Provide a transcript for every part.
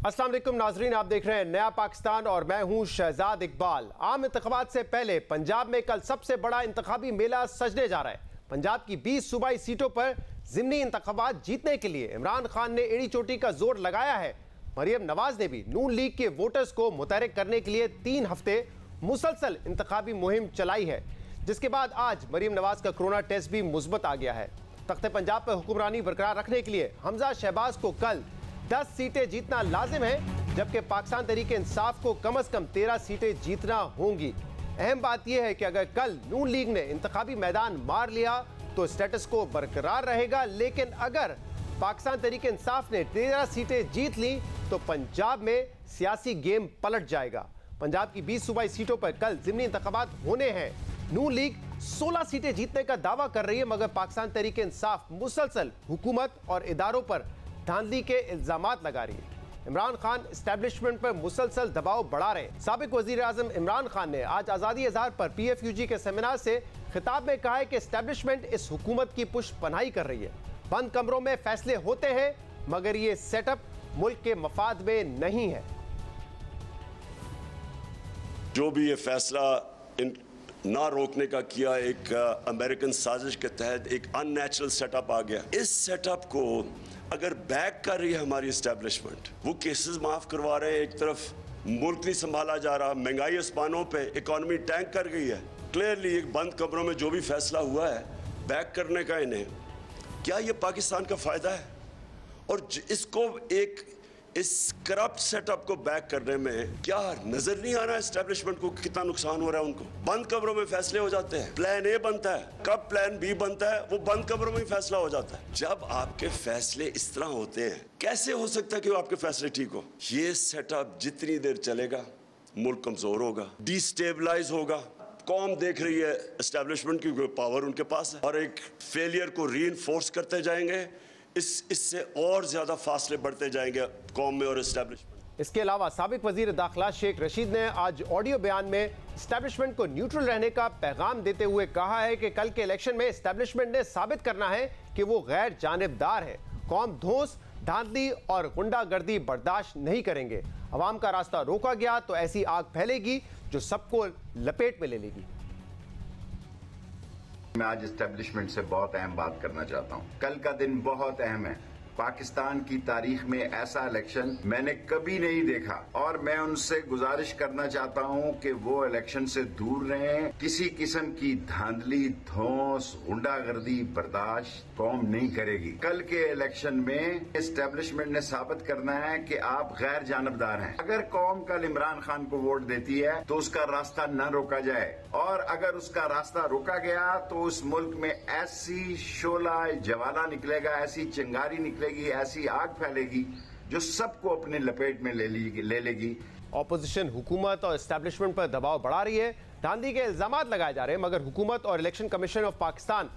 अस्सलाम वालेकुम नाजरीन, आप देख रहे हैं नया पाकिस्तान और मैं हूं शहजाद इकबाल। आम इंतखाबात से पहले पंजाब में कल सबसे बड़ा इंतखाबी मेला सजने जा रहा है। पंजाब की 20 सूबाई सीटों पर ज़िमनी इंतखाबात जीतने के लिए इमरान खान ने एड़ी चोटी का जोर लगाया है। मरियम नवाज ने भी नून लीग के वोटर्स को मुतहरिक करने के लिए 3 हफ्ते मुसलसल इंतखाबी मुहिम चलाई है, जिसके बाद आज मरियम नवाज का कोरोना टेस्ट भी मुस्बत आ गया है। तख्ते पंजाब पर हुक्मरानी बरकरार रखने के लिए हमजा शहबाज को कल 10 सीटें जीतना लाजिम है, जबकि पाकिस्तान तहरीक इंसाफ को कम से कम 13 सीटें जीतना होंगी। अहम बात यह है कि अगर कल नून लीग ने इंतखाबी मैदान मार लिया तो स्टेटस को बरकरार रहेगा, लेकिन अगर पाकिस्तान तहरीक इंसाफ ने 13 सीटें जीत ली तो पंजाब में सियासी गेम पलट जाएगा। पंजाब की 20 सूबाई सीटों पर कल ज़िमनी इंतखाबात होने हैं। नून लीग 16 सीटें जीतने का दावा कर रही है, मगर पाकिस्तान तहरीक इंसाफ मुसलसल हुकूमत और इदारों पर धांधली के इल्जामात लगा रही है। इमरान खान एस्टेब्लिशमेंट पर मुसलसल दबाव बढ़ा रहे हैं। साबिक वजीर आजम इमरान खान ने आज आज़ादी इज़हार पर PFUG के सेमिनार से खिताब में कहा है कि एस्टेब्लिशमेंट इस हुकूमत की पुष्पनाही कर रही है। बंद कमरों में फैसले होते हैं, मगर ये सेटअप मुल्क के मफाद में नहीं है। जो भी ये फैसला ना रोकने का किया, एक अमेरिकन साजिश के तहत एक अननेचुरल सेटअप आ गया। इस सेटअप को अगर बैक कर रही है हमारी एस्टेब्लिशमेंट, वो केसेस माफ करवा रहे हैं, एक तरफ मुल्क नहीं संभाला जा रहा, महंगाई आसमानों पे, इकॉनमी टैंक कर गई है। क्लियरली एक बंद कमरों में जो भी फैसला हुआ है बैक करने का इन्हें, क्या ये पाकिस्तान का फायदा है? और इसको इस करप्ट सेटअप को बैक करने में क्या नजर नहीं आ रहा एस्टेब्लिशमेंट को कितना नुकसान हो रहा है उनको? बंद कमरों में फैसले हो जाते हैं, प्लान ए बनता है, कब प्लान बी बनता है वो बंद कमरों में ही फैसला हो जाता है। जब आपके फैसले इस तरह होते हैं, कैसे हो सकता है कि आपके फैसले ठीक हो? ये सेटअप जितनी देर चलेगा मुल्क कमजोर होगा, डिस्टेबलाइज होगा। कौम देख रही है एस्टेब्लिशमेंट की पावर उनके पास है और एक फेलियर को रीइंफोर्स करते जाएंगे, इससे और ज्यादा फासले बढ़ते जाएंगे कौम में और एस्टेब्लिशमेंट। इसके अलावा साबिक वजीर दाखिला शेख रशीद ने आज ऑडियो बयान में एस्टेब्लिशमेंट को न्यूट्रल रहने का पैगाम देते हुए कहा है कि कल के इलेक्शन में एस्टेब्लिशमेंट ने साबित करना है कि वो गैर जानिबदार है। कौम धौंस, धांधली और गुंडागर्दी बर्दाश्त नहीं करेंगे। अवाम का रास्ता रोका गया तो ऐसी आग फैलेगी जो सबको लपेट में ले लेगी। मैं आज एस्टेब्लिशमेंट से बहुत अहम बात करना चाहता हूं। कल का दिन बहुत अहम है। पाकिस्तान की तारीख में ऐसा इलेक्शन मैंने कभी नहीं देखा और मैं उनसे गुजारिश करना चाहता हूं कि वो इलेक्शन से दूर रहें। किसी किस्म की धांधली, धौंस, गुंडागर्दी बर्दाश्त कौम नहीं करेगी। कल के इलेक्शन में एस्टेब्लिशमेंट ने साबित करना है कि आप गैर जानबदार हैं। अगर कौम कल इमरान खान को वोट देती है तो उसका रास्ता न रोका जाए, और अगर उसका रास्ता रोका गया तो उस मुल्क में ऐसी शोला ज्वाला निकलेगा, ऐसी चिंगारी निकलेगी, ऐसी आग फैलेगी जो सबको अपने लपेट में ले लेगी। ऑपोजिशन हुकूमत और एस्टेब्लिशमेंट पर दबाव बढ़ा रही है। धांधली के इल्जामात लगाए जा रहे हैं, मगर हुकूमत और election commission of Pakistan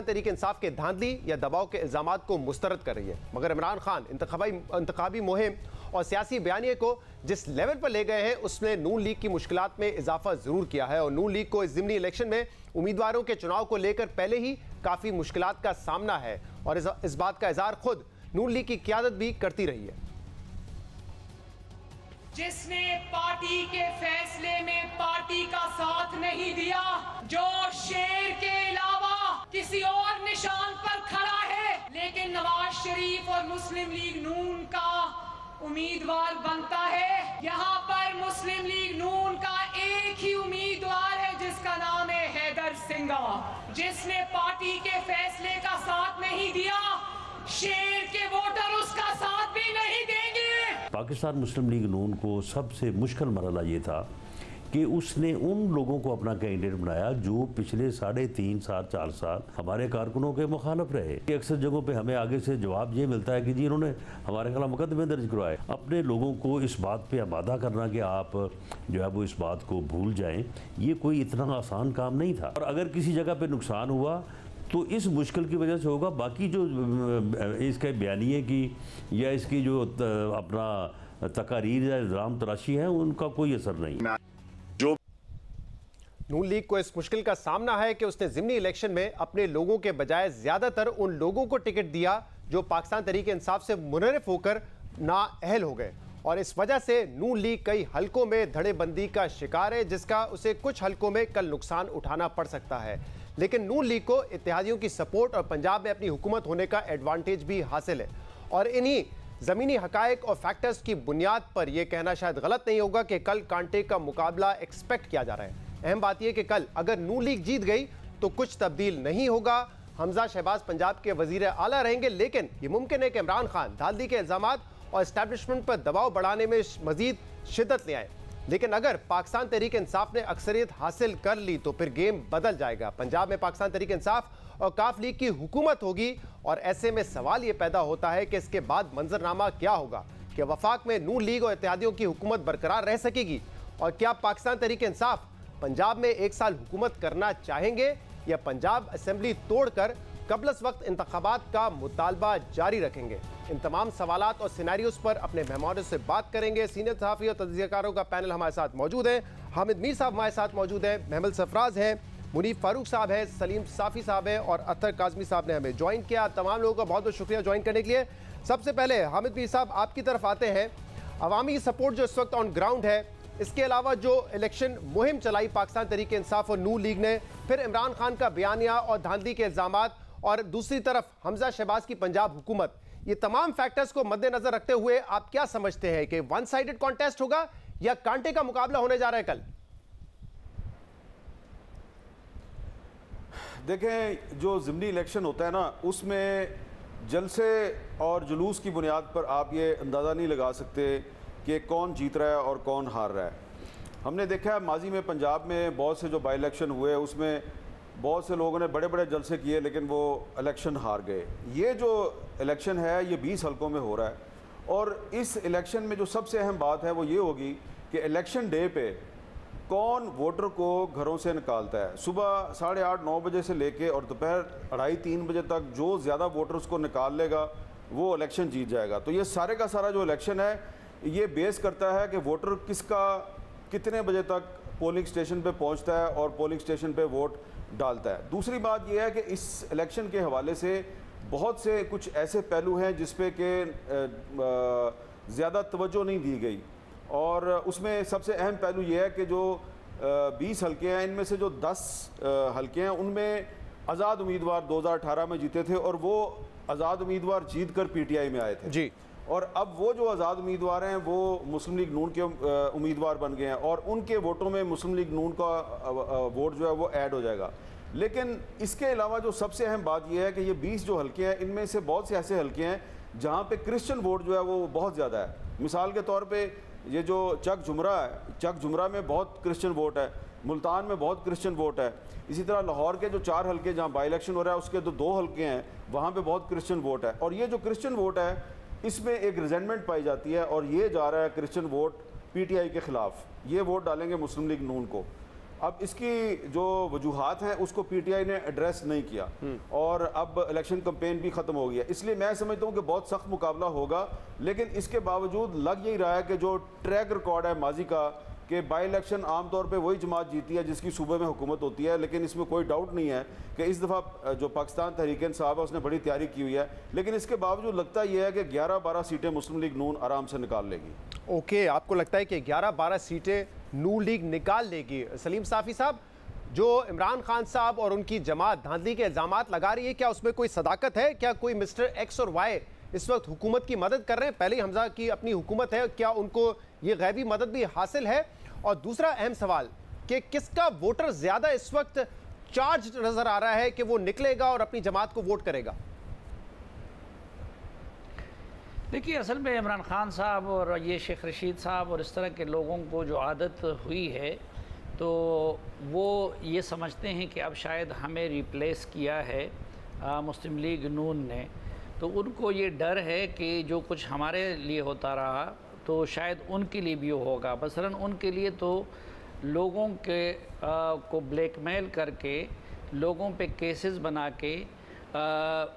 Tehreek Insaf के धांधली या दबाव के इल्जामात को मुस्तरद कर रही है। मगर इमरान खान इंतखाबी मुहिम और सियासी बयानिए को जिस लेवल पर ले गए हैं, उसने नून लीग की मुश्किलात में इजाफा जरूर किया है। और नून लीग को इस ज़िमनी इलेक्शन में उम्मीदवारों के चुनाव को लेकर पहले ही काफ़ी मुश्किलात का सामना है, और इस बात का इज़हार खुद नून लीग की क़यादत भी करती रही है। जिसने पार्टी के फैसले में पार्टी का साथ नहीं दिया, जो शेर के अलावा किसी और निशान पर खड़ा है, लेकिन नवाज शरीफ और मुस्लिम लीग नून का उम्मीदवार बनता है। यहाँ पर मुस्लिम लीग नून का एक ही उम्मीदवार है, जिसका नाम है हैदर सिंघा। जिसने पार्टी के फैसले का साथ नहीं दिया, शेर के वोटर उसका साथ भी नहीं देंगे। पाकिस्तान मुस्लिम लीग नून को सबसे मुश्किल मरहला ये था कि उसने उन लोगों को अपना कैंडिडेट बनाया जो पिछले 3.5 साल 4 साल हमारे कारकुनों के मुखालफ रहे। अक्सर जगहों पे हमें आगे से जवाब ये मिलता है कि जी इन्होंने हमारे खिलाफ मुकदमे दर्ज करवाए। अपने लोगों को इस बात पे आमादा करना कि आप जो है वो इस बात को भूल जाएं, ये कोई इतना आसान काम नहीं था। और अगर किसी जगह पर नुकसान हुआ तो इस मुश्किल की वजह से होगा, बाकी जो इसके बयानिए की या इसकी जो अपना तकारीर या इल्ज़ाम तराशी है उनका कोई असर नहीं। नून लीग को इस मुश्किल का सामना है कि उसने ज़िमनी इलेक्शन में अपने लोगों के बजाय ज्यादातर उन लोगों को टिकट दिया जो पाकिस्तान तहरीक इंसाफ से मुनरिफ होकर नाअहल हो गए। और इस वजह से नून लीग कई हलकों में धड़ेबंदी का शिकार है, जिसका उसे कुछ हलकों में कल नुकसान उठाना पड़ सकता है। लेकिन नून लीग को इत्तेहादियों की सपोर्ट और पंजाब में अपनी हुकूमत होने का एडवांटेज भी हासिल है और इन्हीं ज़मीनी हकायक और फैक्टर्स की बुनियाद पर यह कहना शायद गलत नहीं होगा कि कल कांटे का मुकाबला एक्सपेक्ट किया जा रहा है। अहम बात यह कि कल अगर नून लीग जीत गई तो कुछ तब्दील नहीं होगा। हमजा शहबाज पंजाब के वजीर आला रहेंगे, लेकिन यह मुमकिन है कि इमरान खान धांधली के इल्जामात और इस्टेब्लिशमेंट पर दबाव बढ़ाने में मजीद शिद्दत ले आए। लेकिन अगर पाकिस्तान तहरीक इंसाफ ने अक्सरियत हासिल कर ली तो फिर गेम बदल जाएगा। पंजाब में पाकिस्तान तहरीक इंसाफ और काफ लीग की हुकूमत होगी और ऐसे में सवाल ये पैदा होता है कि इसके बाद मंजरनामा क्या होगा, कि वफाक में नून लीग और इत्तेहादियों की हुकूमत बरकरार रह सकेगी और क्या पाकिस्तान तहरीक इंसाफ पंजाब में 1 साल हुकूमत करना चाहेंगे या पंजाब असेंबली तोड़कर कबलस वक्त इंतखाबात का मुतालबा जारी रखेंगे। इन तमाम सवालात और सिनेरियोज पर अपने मेहमानों से बात करेंगे। सीनियर सहाफ़ी और तज्ज़ियाकारों का पैनल हमारे साथ मौजूद है। हामिद मीर साहब हमारे साथ मौजूद हैं, महमल सरफराज हैं, मुनीफ फारूक साहब है, सलीम साफ़ी साहब है और अतर काज़मी साहब ने हमें ज्वाइन किया। तमाम लोगों का बहुत बहुत शुक्रिया ज्वाइन करने के लिए। सबसे पहले हामिद मीर साहब आपकी तरफ आते हैं। अवामी सपोर्ट जो इस वक्त ऑन ग्राउंड है, इसके अलावा जो इलेक्शन मुहिम चलाई पाकिस्तान तहरीक इंसाफ और नून लीग ने, फिर इमरान खान का बयानिया और धांधली के इल्जामात और दूसरी तरफ हमजा शहबाज की पंजाब हुकूमत, ये तमाम फैक्टर्स को मद्देनजर रखते हुए आप क्या समझते हैं कि वन साइडेड कॉन्टेस्ट होगा या कांटे का मुकाबला होने जा रहा है कल? देखें, जो ज़िमनी इलेक्शन होता है ना, उसमें जलसे और जुलूस की बुनियाद पर आप ये अंदाज़ा नहीं लगा सकते कि कौन जीत रहा है और कौन हार रहा है। हमने देखा है माजी में पंजाब में बहुत से जो बाई इलेक्शन हुए उसमें बहुत से लोगों ने बड़े बड़े जलसे किए लेकिन वो इलेक्शन हार गए। ये जो इलेक्शन है ये 20 हलकों में हो रहा है और इस इलेक्शन में जो सबसे अहम बात है वो ये होगी कि इलेक्शन डे पे कौन वोटर को घरों से निकालता है। सुबह 8:30-9 बजे से लेके और दोपहर 2:30-3 बजे तक जो ज़्यादा वोटर्स को निकाल लेगा वो इलेक्शन जीत जाएगा। तो ये सारे का सारा जो इलेक्शन है ये बेस करता है कि वोटर किसका कितने बजे तक पोलिंग स्टेशन पे पहुंचता है और पोलिंग स्टेशन पे वोट डालता है। दूसरी बात यह है कि इस इलेक्शन के हवाले से बहुत से कुछ ऐसे पहलू हैं जिस पे कि ज़्यादा तवज्जो नहीं दी गई और उसमें सबसे अहम पहलू यह है कि जो 20 हलके हैं इनमें से जो 10 हलके हैं उनमें आज़ाद उम्मीदवार 2018 में जीते थे और वो आज़ाद उम्मीदवार जीत कर PTI में आए थे जी। और अब वो जो आज़ाद उम्मीदवार हैं वो मुस्लिम लीग नून के उम्मीदवार बन गए हैं और उनके वोटों में मुस्लिम लीग नून का वोट जो है वो ऐड हो जाएगा। लेकिन इसके अलावा जो सबसे अहम बात यह है कि ये 20 जो हलके हैं इनमें से बहुत से ऐसे हलके हैं जहाँ पे क्रिश्चियन वोट जो है वो बहुत ज़्यादा है। मिसाल के तौर पे ये जो चक जुमरा है, चक जुमरा में बहुत क्रिश्चियन वोट है, मुल्तान में बहुत क्रिश्चियन वोट है। इसी तरह लाहौर के जो 4 हलके जहाँ बाई इलेक्शन हो रहा है उसके 2 हलके हैं, वहाँ पर बहुत क्रिश्चियन वोट है। और ये जो क्रिश्चियन वोट है इसमें एक रिजेंटमेंट पाई जाती है और ये जा रहा है क्रिश्चियन वोट PTI के ख़िलाफ़, ये वोट डालेंगे मुस्लिम लीग नून को। अब इसकी जो वजूहात हैं उसको PTI ने एड्रेस नहीं किया और अब इलेक्शन कैंपेन भी ख़त्म हो गया। इसलिए मैं समझता हूँ कि बहुत सख्त मुकाबला होगा, लेकिन इसके बावजूद लग यही रहा है कि जो ट्रैक रिकॉर्ड है माजी का कि बाई इलेक्शन आमतौर पे वही जमात जीती है जिसकी सूबे में हुकूमत होती है। लेकिन इसमें कोई डाउट नहीं है कि इस दफ़ा जो पाकिस्तान तहरीक इंसाफ है उसने बड़ी तैयारी की हुई है, लेकिन इसके बावजूद लगता यह है कि 11-12 सीटें मुस्लिम लीग नून आराम से निकाल लेगी। ओके, आपको लगता है कि 11-12 सीटें नून लीग निकाल लेगी। सलीम साफ़ी साहब, जो इमरान खान साहब और उनकी जमात धांधली के इल्ज़ामात लगा रही है, क्या उसमें कोई सदाकत है? क्या कोई मिस्टर X और Y इस वक्त हुकूमत की मदद कर रहे हैं? पहले ही हमजा की अपनी हुकूमत है, क्या उनको ये गैबी मदद भी हासिल है? और दूसरा अहम सवाल कि किसका वोटर ज़्यादा इस वक्त चार्ज नज़र आ रहा है कि वो निकलेगा और अपनी जमात को वोट करेगा? देखिए, असल में इमरान खान साहब और ये शेख रशीद साहब और इस तरह के लोगों को जो आदत हुई है तो वो ये समझते हैं कि अब शायद हमें रिप्लेस किया है मुस्लिम लीग नून ने, तो उनको ये डर है कि जो कुछ हमारे लिए होता रहा तो शायद उनके लिए भी होगा। मसलन उनके लिए तो लोगों के को ब्लैकमेल करके लोगों पे केसेस बना के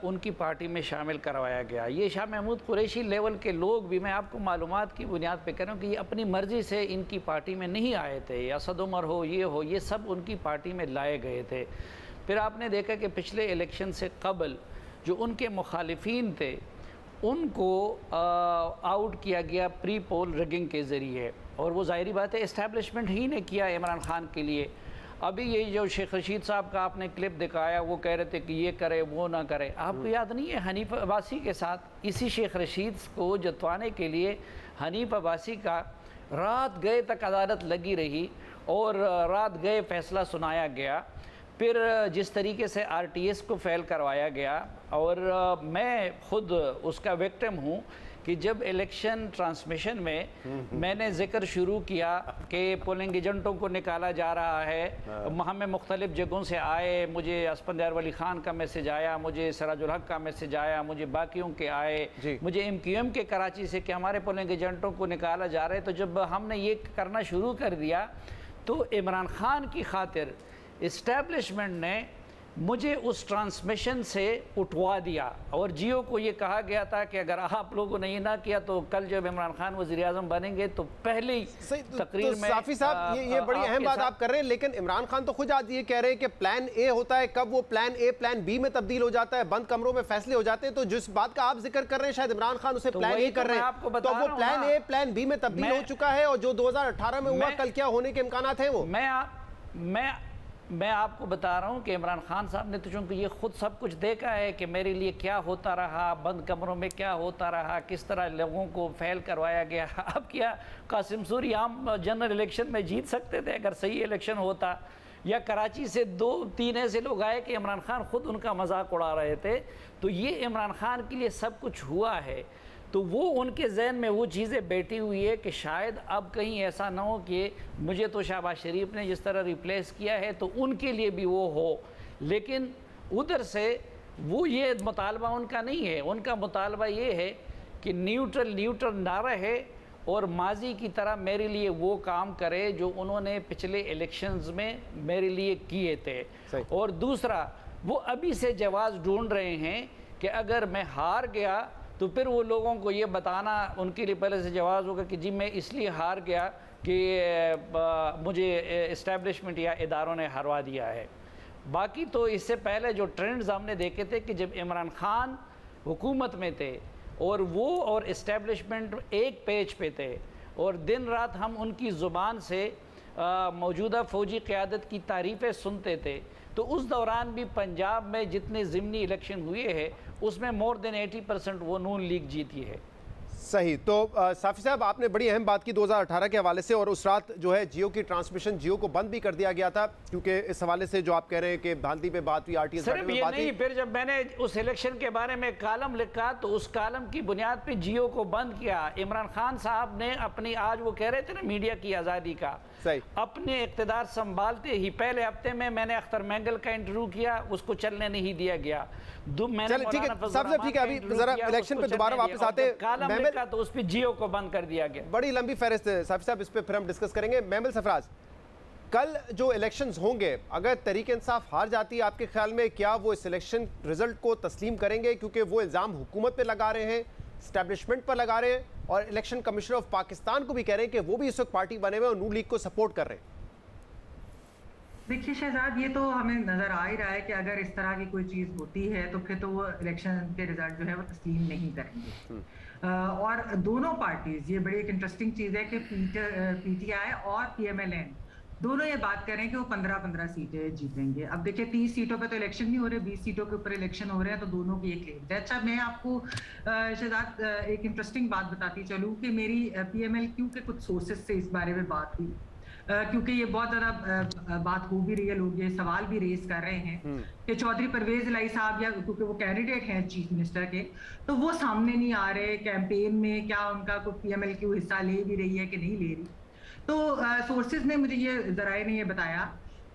उनकी पार्टी में शामिल करवाया गया। ये शाह महमूद कुरैशी लेवल के लोग भी, मैं आपको मालूमात की बुनियाद पे कह रहा हूँ कि ये अपनी मर्ज़ी से इनकी पार्टी में नहीं आए थे। असद उमर हो, ये सब उनकी पार्टी में लाए गए थे। फिर आपने देखा कि पिछले इलेक्शन से कबल जो उनके मुखालिफिन थे उनको आउट किया गया प्री पोल रिगिंग के ज़रिए, और वो ज़ाहिरी बात है इस्टेब्लिशमेंट ही ने किया इमरान खान के लिए। अभी ये जो शेख रशीद साहब का आपने क्लिप दिखाया, वो कह रहे थे कि ये करे वो ना करे। आपको याद नहीं है हनीफ अब्बासी के साथ इसी शेख रशीद को जतवाने के लिए हनीफ अब्बासी का रात गए तक अदालत लगी रही और रात गए फैसला सुनाया गया। फिर जिस तरीके से आरटीएस को फेल करवाया गया, और मैं खुद उसका विक्टिम हूँ कि जब इलेक्शन ट्रांसमिशन में मैंने जिक्र शुरू किया कि पोलिंग एजेंटों को निकाला जा रहा है, हमें मुख्तलिफ जगहों से आए, मुझे अस्पंदार वली खान का मैसेज आया, मुझे सिराजुल हक का मैसेज आया, मुझे बाकियों के आए, मुझे MQM के कराची से कि हमारे पोलिंग एजेंटों को निकाला जा रहा है। तो जब हमने ये करना शुरू कर दिया तो इमरान खान की खातिर इस्टेब्लिशमेंट ने मुझे उस ट्रांसमिशन से उठवा दिया, और जियो को ये कहा गया था कि अगर आप लोगों ने ये ना किया तो कल जब इमरान खान वज़ीर आज़म बनेंगे तो पहले ही तकरीर में। साफी साहब ये बड़ी अहम बात आप कर रहे हैं, लेकिन इमरान खान तो खुद आज ये कह रहे हैं कि प्लान ए होता है, कब वो प्लान ए प्लान बी में तब्दील हो जाता है, बंद कमरों में फैसले हो जाते हैं। तो जिस बात का आप जिक्र कर रहे हैं शायद इमरान खान उसे प्लान ए कर रहे हैं, तो वो प्लान ए प्लान बी में तब्दील हो चुका है, और जो 2018 में हुआ कल क्या होने के इम्कानात हैं वो मैं आपको बता रहा हूँ कि इमरान खान साहब ने तो चूँकि ये खुद सब कुछ देखा है कि मेरे लिए क्या होता रहा, बंद कमरों में क्या होता रहा, किस तरह लोगों को फेल करवाया गया। अब क्या कासिम सूरी आम जनरल इलेक्शन में जीत सकते थे अगर सही इलेक्शन होता, या कराची से 2-3 ऐसे लोग आए कि इमरान खान खुद उनका मजाक उड़ा रहे थे। तो ये इमरान खान के लिए सब कुछ हुआ है, तो वो उनके जहन में वो चीज़ें बैठी हुई है कि शायद अब कहीं ऐसा ना हो कि मुझे तो शहबाज शरीफ ने जिस तरह रिप्लेस किया है तो उनके लिए भी वो हो। लेकिन उधर से वो ये मुतालबा उनका नहीं है, उनका मुतालबा ये है कि न्यूट्रल ना रहे और माजी की तरह मेरे लिए वो काम करे जो उन्होंने पिछले इलेक्शंस में मेरे लिए किए थे। और दूसरा, वो अभी से जवाब ढूंढ रहे हैं कि अगर मैं हार गया तो फिर वो लोगों को ये बताना उनके लिए पहले से जवाब होगा कि जी मैं इसलिए हार गया कि मुझे इस्टेब्लिशमेंट या इदारों ने हरवा दिया है। बाकी तो इससे पहले जो ट्रेंड्स हमने देखे थे कि जब इमरान खान हुकूमत में थे और वो और इस्टेब्लिशमेंट एक पेज पे थे और दिन रात हम उनकी ज़ुबान से मौजूदा फ़ौजी क़यादत की तारीफ़ें सुनते थे, तो उस दौरान भी पंजाब में जितने ज़िमनी इलेक्शन हुए हैं उसमें मोर देन 80% वो नून लीग जीती है। सही। तो साफी साहब आपने बड़ी अहम बात की 2018 के हवाले से, और उस रात जो है जियो की ट्रांसमिशन जियो को बंद भी कर दिया गया था क्योंकि इस हवाले से जो आप कह रहे हैं कि भांति पे बात हुई, आरटीएस सिर्फ ये नहीं, फिर जब मैंने उस इलेक्शन के बारे में कालम लिखा तो उस कालम की बुनियाद पे जियो को बंद किया। इमरान खान साहब ने अपनी, आज वो कह रहे थे ना मीडिया की आज़ादी का, अपने इक़्तिदार संभालते ही पहले हफ्ते में मैंने अख्तर मैंगल का इंटरव्यू किया, उसको चलने नहीं दिया गया। ठीक है, सबसे ठीक है, अभी जरा इलेक्शन पे दोबारा वापस आते हैं, तो उस पे जियो को बंद कर दिया गया। बड़ी लंबी फहरिस्त है साफी साहब, इस पे फिर हम डिस्कस करेंगे। महमल सरफराज, कल जो इलेक्शंस होंगे अगर तहरीक इंसाफ हार जाती है, आपके ख्याल में क्या वो इस इलेक्शन रिजल्ट को तस्लीम करेंगे? क्योंकि वो इल्ज़ाम हुकूमत पे लगा रहे हैं, एस्टेब्लिशमेंट पर लगा रहे हैं, और इलेक्शन कमिश्नर ऑफ पाकिस्तान को भी कह रहे हैं कि वो भी इस वक्त पार्टी बने हुए और नून लीग को सपोर्ट कर रहे हैं। देखिए शहजाद, ये तो हमें नजर आ ही रहा है कि अगर इस तरह की कोई चीज़ होती है तो फिर तो वो इलेक्शन के रिजल्ट जो है वो तस्लीम नहीं करेंगे। और दोनों पार्टीज, ये बड़ी एक इंटरेस्टिंग चीज़ है कि PTI और PMLN दोनों ये बात करें कि वो 15-15 सीटें जीतेंगे। अब देखिए 30 सीटों पे तो इलेक्शन नहीं हो रहे, 20 सीटों के ऊपर इलेक्शन हो रहे हैं, तो दोनों की एक लेट है। अच्छा, मैं आपको शहजाद एक इंटरेस्टिंग बात बताती चलूँ कि मेरी PMLQ के कुछ सोर्सेज से इस बारे में बात हुई, क्योंकि ये बहुत ज़्यादा बात हो भी रही है, लोग ये सवाल भी रेज कर रहे हैं कि चौधरी परवेज इलाही साहब, या क्योंकि वो कैंडिडेट हैं चीफ मिनिस्टर के, तो वो सामने नहीं आ रहे कैंपेन में, क्या उनका कोई PMLQ हिस्सा ले भी रही है कि नहीं ले रही। तो सोर्सेज ने मुझे ये, ज़राए ने ये बताया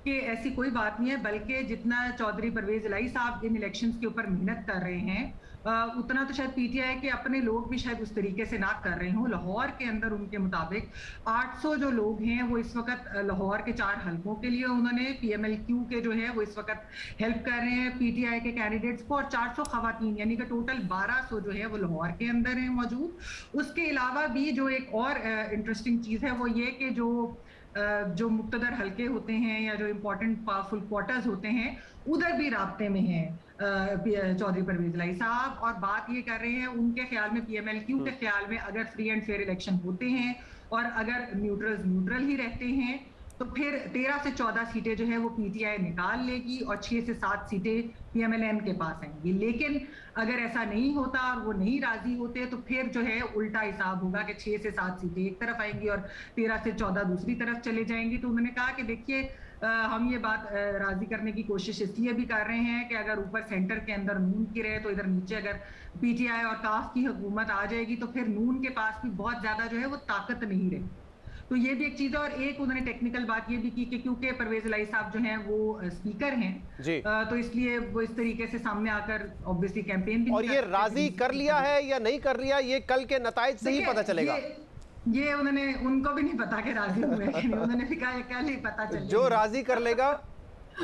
कि ऐसी कोई बात नहीं है, बल्कि जितना चौधरी परवेज इलाही साहब इन इलेक्शंस के ऊपर मेहनत कर रहे हैं उतना तो शायद PTI के अपने लोग भी शायद उस तरीके से ना कर रहे हों। लाहौर के अंदर उनके मुताबिक 800 जो लोग हैं वो इस वक्त लाहौर के 4 हलकों के लिए उन्होंने PMLQ के जो है वो इस वक्त हेल्प कर रहे हैं PTI के कैंडिडेट्स को, और 400 खवातीन यानी कि टोटल 1200 जो है वो लाहौर के अंदर हैं मौजूद। उसके अलावा भी जो एक और इंटरेस्टिंग चीज़ है वो ये कि जो जो मुक्तदर हल्के होते हैं या जो इम्पोर्टेंट पावरफुल क्वार्टर्स होते हैं उधर भी राब्ते में हैं चौधरी परवेज इलाही साहब, और बात ये कर रहे हैं उनके ख्याल में, PMLQ के ख्याल में अगर फ्री एंड फेयर इलेक्शन होते हैं और अगर न्यूट्रल ही रहते हैं तो फिर 13 से 14 सीटें जो है वो PTI निकाल लेगी और 6 से 7 सीटें PMLN के पास आएंगी। लेकिन अगर ऐसा नहीं होता और वो नहीं राजी होते तो फिर जो है उल्टा हिसाब होगा कि 6 से 7 सीटें एक तरफ आएंगी और 13 से 14 दूसरी तरफ चले जाएंगी। तो उन्होंने कहा कि देखिए हम ये बात राजी करने की कोशिश इसलिए भी कर रहे हैं कि अगर ऊपर सेंटर के अंदर नून की रहे तो इधर नीचे अगर PTI और काफ की हुकूमत आ जाएगी तो फिर नून के पास भी बहुत ज्यादा जो है वो ताकत नहीं रही। तो ये भी एक चीज है। और एक उन्होंने टेक्निकल बात ये भी की कि क्योंकि परवेज इलाही साहब जो हैं वो स्पीकर हैं तो इसलिए वो इस तरीके से सामने आकर ऑब्वियसली कैंपेन भी, और ये राजी कर लिया है या नहीं कर लिया ये कल के नताइज से ही पता चलेगा। ये उन्होंने, उनको भी नहीं पता कि राजी हुए कि नहीं, उन्होंने भी कहा कल ही पता चलेगा। जो राजी कर लेगा